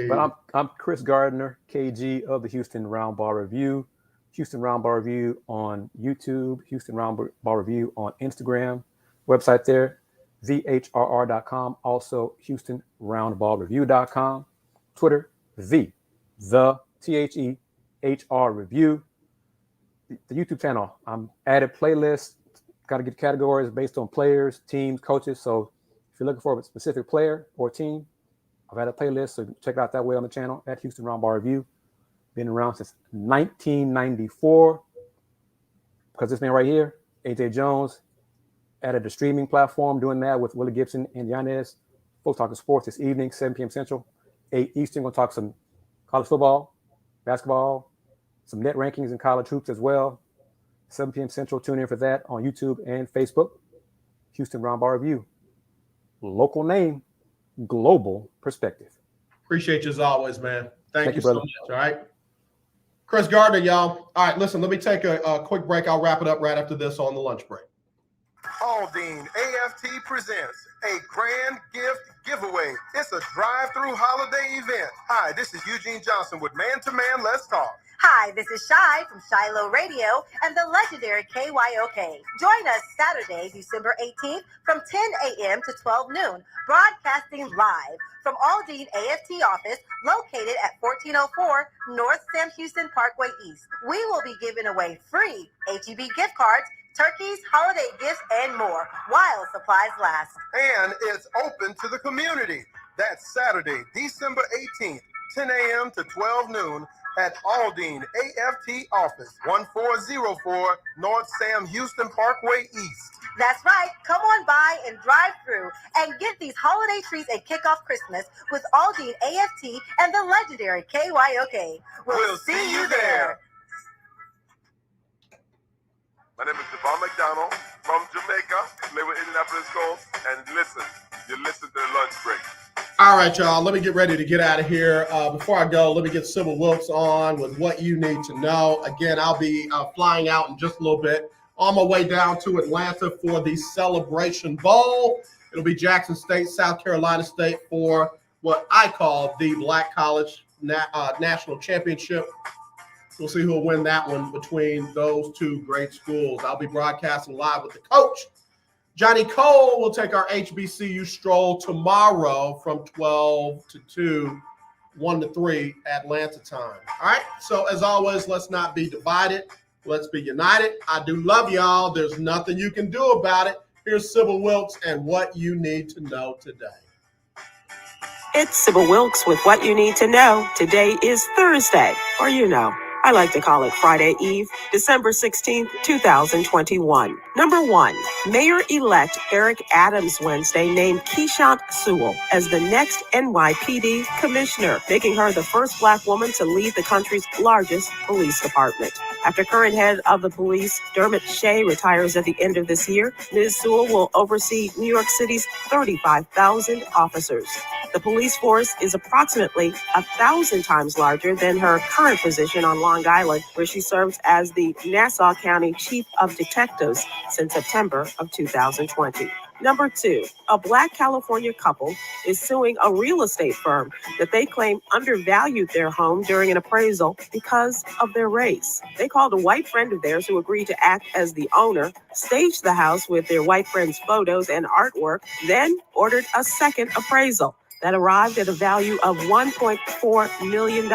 But I'm Kris Gardner, KG of the Houston Roundball Review. Houston Roundball Review on YouTube, Houston Roundball Review on Instagram. Website there, thehrr.com. Also, HoustonRoundballReview.com. Twitter, the THEHR Review. The YouTube channel, I'm added playlists. Got to get categories based on players, teams, coaches. So if you're looking for a specific player or team, I've had a playlist, so check it out that way on the channel at Houston Roundball Review. Been around since 1994. Because this man right here, AJ Jones, added the streaming platform, doing that with Willie Gibson and Yanez. Folks talking sports this evening, 7 p.m. Central, 8 Eastern. We'll talk some college football, basketball, some net rankings and college hoops as well. 7 p.m. Central. Tune in for that on YouTube and Facebook. Houston Roundball Review. Local name, global perspective. Appreciate you as always, man. Thank you so brother. much. All right. Kris Gardner, y'all. All right, listen, let me take a quick break. I'll wrap it up right after this on the lunch break. Aldine AFT presents a grand gift giveaway. It's a drive-through holiday event. Hi, this is Eugene Johnson with Man to Man Let's Talk. Hi, this is Shy from Shiloh Radio and the legendary KYOK. Join us Saturday, December 18th from 10 a.m. to 12 noon, broadcasting live from Aldine AFT office located at 1404 North Sam Houston Parkway East. We will be giving away free HEB gift cards, turkeys, holiday gifts, and more while supplies last. And it's open to the community. That's Saturday, December 18th, 10 a.m. to 12 noon at Aldine AFT office, 1404 North Sam Houston Parkway East. That's right. Come on by and drive through and get these holiday treats and kick off Christmas with Aldine AFT and the legendary KYOK. We'll see you there. My name is Devon McDonald from Jamaica, live in Indianapolis Colts, and listen, you listen to the lunch break. All right, y'all, let me get ready to get out of here. Before I go, let me get Sybil Wilkes on with what you need to know. Again, I'll be flying out in just a little bit on my way down to Atlanta for the Celebration Bowl. It'll be Jackson State, South Carolina State for what I call the Black College National Championship. We'll see who will win that one between those two great schools. I'll be broadcasting live with the coach. Johnny Cole will take our HBCU stroll tomorrow from 12 to 2, 1 to 3 Atlanta time. All right, so as always, let's not be divided. Let's be united. I do love y'all. There's nothing you can do about it. Here's Sybil Wilkes and what you need to know today. It's Sybil Wilkes with what you need to know. Today is Thursday, or I like to call it Friday Eve, December 16th, 2021. Number 1, Mayor-elect Eric Adams Wednesday named Keishant Sewell as the next NYPD commissioner, making her the first Black woman to lead the country's largest police department. After current head of the police, Dermot Shea, retires at the end of this year, Ms. Sewell will oversee New York City's 35,000 officers. The police force is approximately 1,000 times larger than her current position on Long Island, where she serves as the Nassau County Chief of Detectives since September of 2020. Number 2, a Black California couple is suing a real estate firm that they claim undervalued their home during an appraisal because of their race. They called a white friend of theirs who agreed to act as the owner, staged the house with their white friend's photos and artwork, then ordered a second appraisal that arrived at a value of $1.4 million,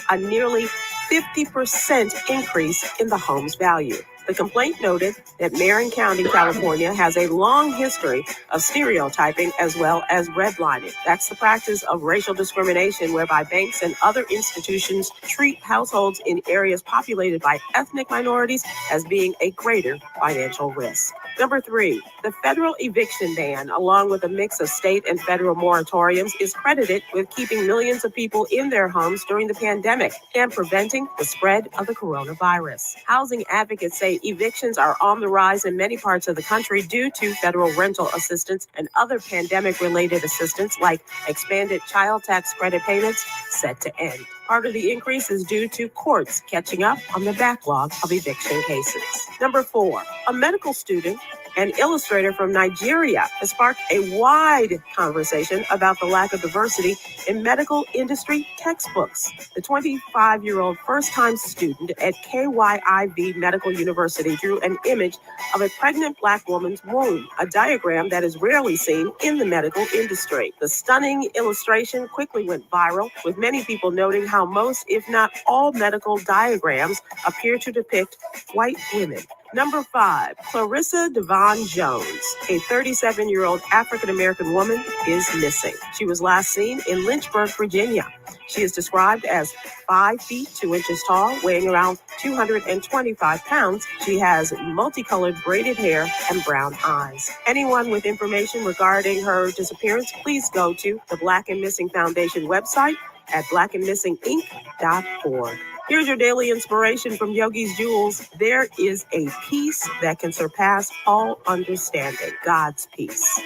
a nearly 50% increase in the home's value. The complaint noted that Marin County, California, has a long history of stereotyping as well as redlining. That's the practice of racial discrimination whereby banks and other institutions treat households in areas populated by ethnic minorities as being a greater financial risk. Number 3, the federal eviction ban, along with a mix of state and federal moratoriums, is credited with keeping millions of people in their homes during the pandemic and preventing the spread of the coronavirus. Housing advocates say evictions are on the rise in many parts of the country due to federal rental assistance and other pandemic-related assistance like expanded child tax credit payments set to end. Part of the increase is due to courts catching up on the backlog of eviction cases. Number 4, a medical student and illustrator from Nigeria has sparked a wide conversation about the lack of diversity in medical industry textbooks. The 25-year-old first-time student at KYIV Medical University drew an image of a pregnant Black woman's womb, a diagram that is rarely seen in the medical industry. The stunning illustration quickly went viral, with many people noting how most, if not all, medical diagrams appear to depict white women. Number 5, Clarissa Devon Jones, a 37-year-old African-American woman, is missing. She was last seen in Lynchburg, Virginia. She is described as 5 feet 2 inches tall, weighing around 225 pounds. She has multicolored braided hair and brown eyes. Anyone with information regarding her disappearance, please go to the Black and Missing Foundation website at blackandmissinginc.org. Here's your daily inspiration from Yogi's Jewels. There is a peace that can surpass all understanding. God's peace.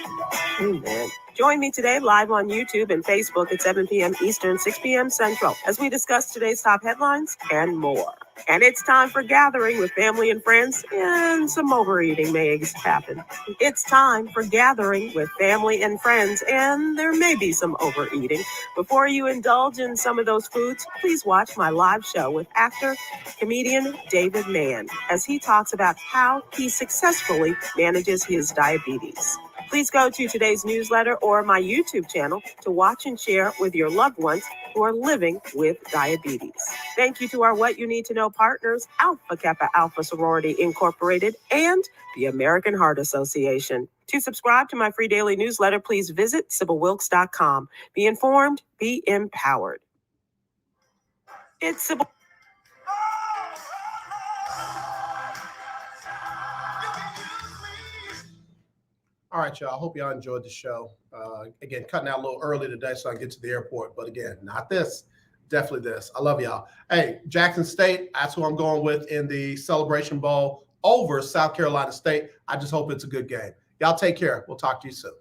Amen. Join me today live on YouTube and Facebook at 7 p.m. Eastern, 6 p.m. Central, as we discuss today's top headlines and more. And it's time for gathering with family and friends, and some overeating may happen. It's time for gathering with family and friends, and there may be some overeating. Before you indulge in some of those foods, please watch my live show with actor, comedian David Mann, as he talks about how he successfully manages his diabetes. Please go to today's newsletter or my YouTube channel to watch and share with your loved ones who are living with diabetes. Thank you to our What You Need to Know partners, Alpha Kappa Alpha Sorority Incorporated and the American Heart Association. To subscribe to my free daily newsletter, please visit SybylWilkes.com. Be informed, be empowered. It's Sybil. All right, y'all. I hope y'all enjoyed the show. Again, cutting out a little early today so I can get to the airport. But again, not this. Definitely this. I love y'all. Hey, Jackson State, that's who I'm going with in the Celebration Bowl over South Carolina State. I just hope it's a good game. Y'all take care. We'll talk to you soon.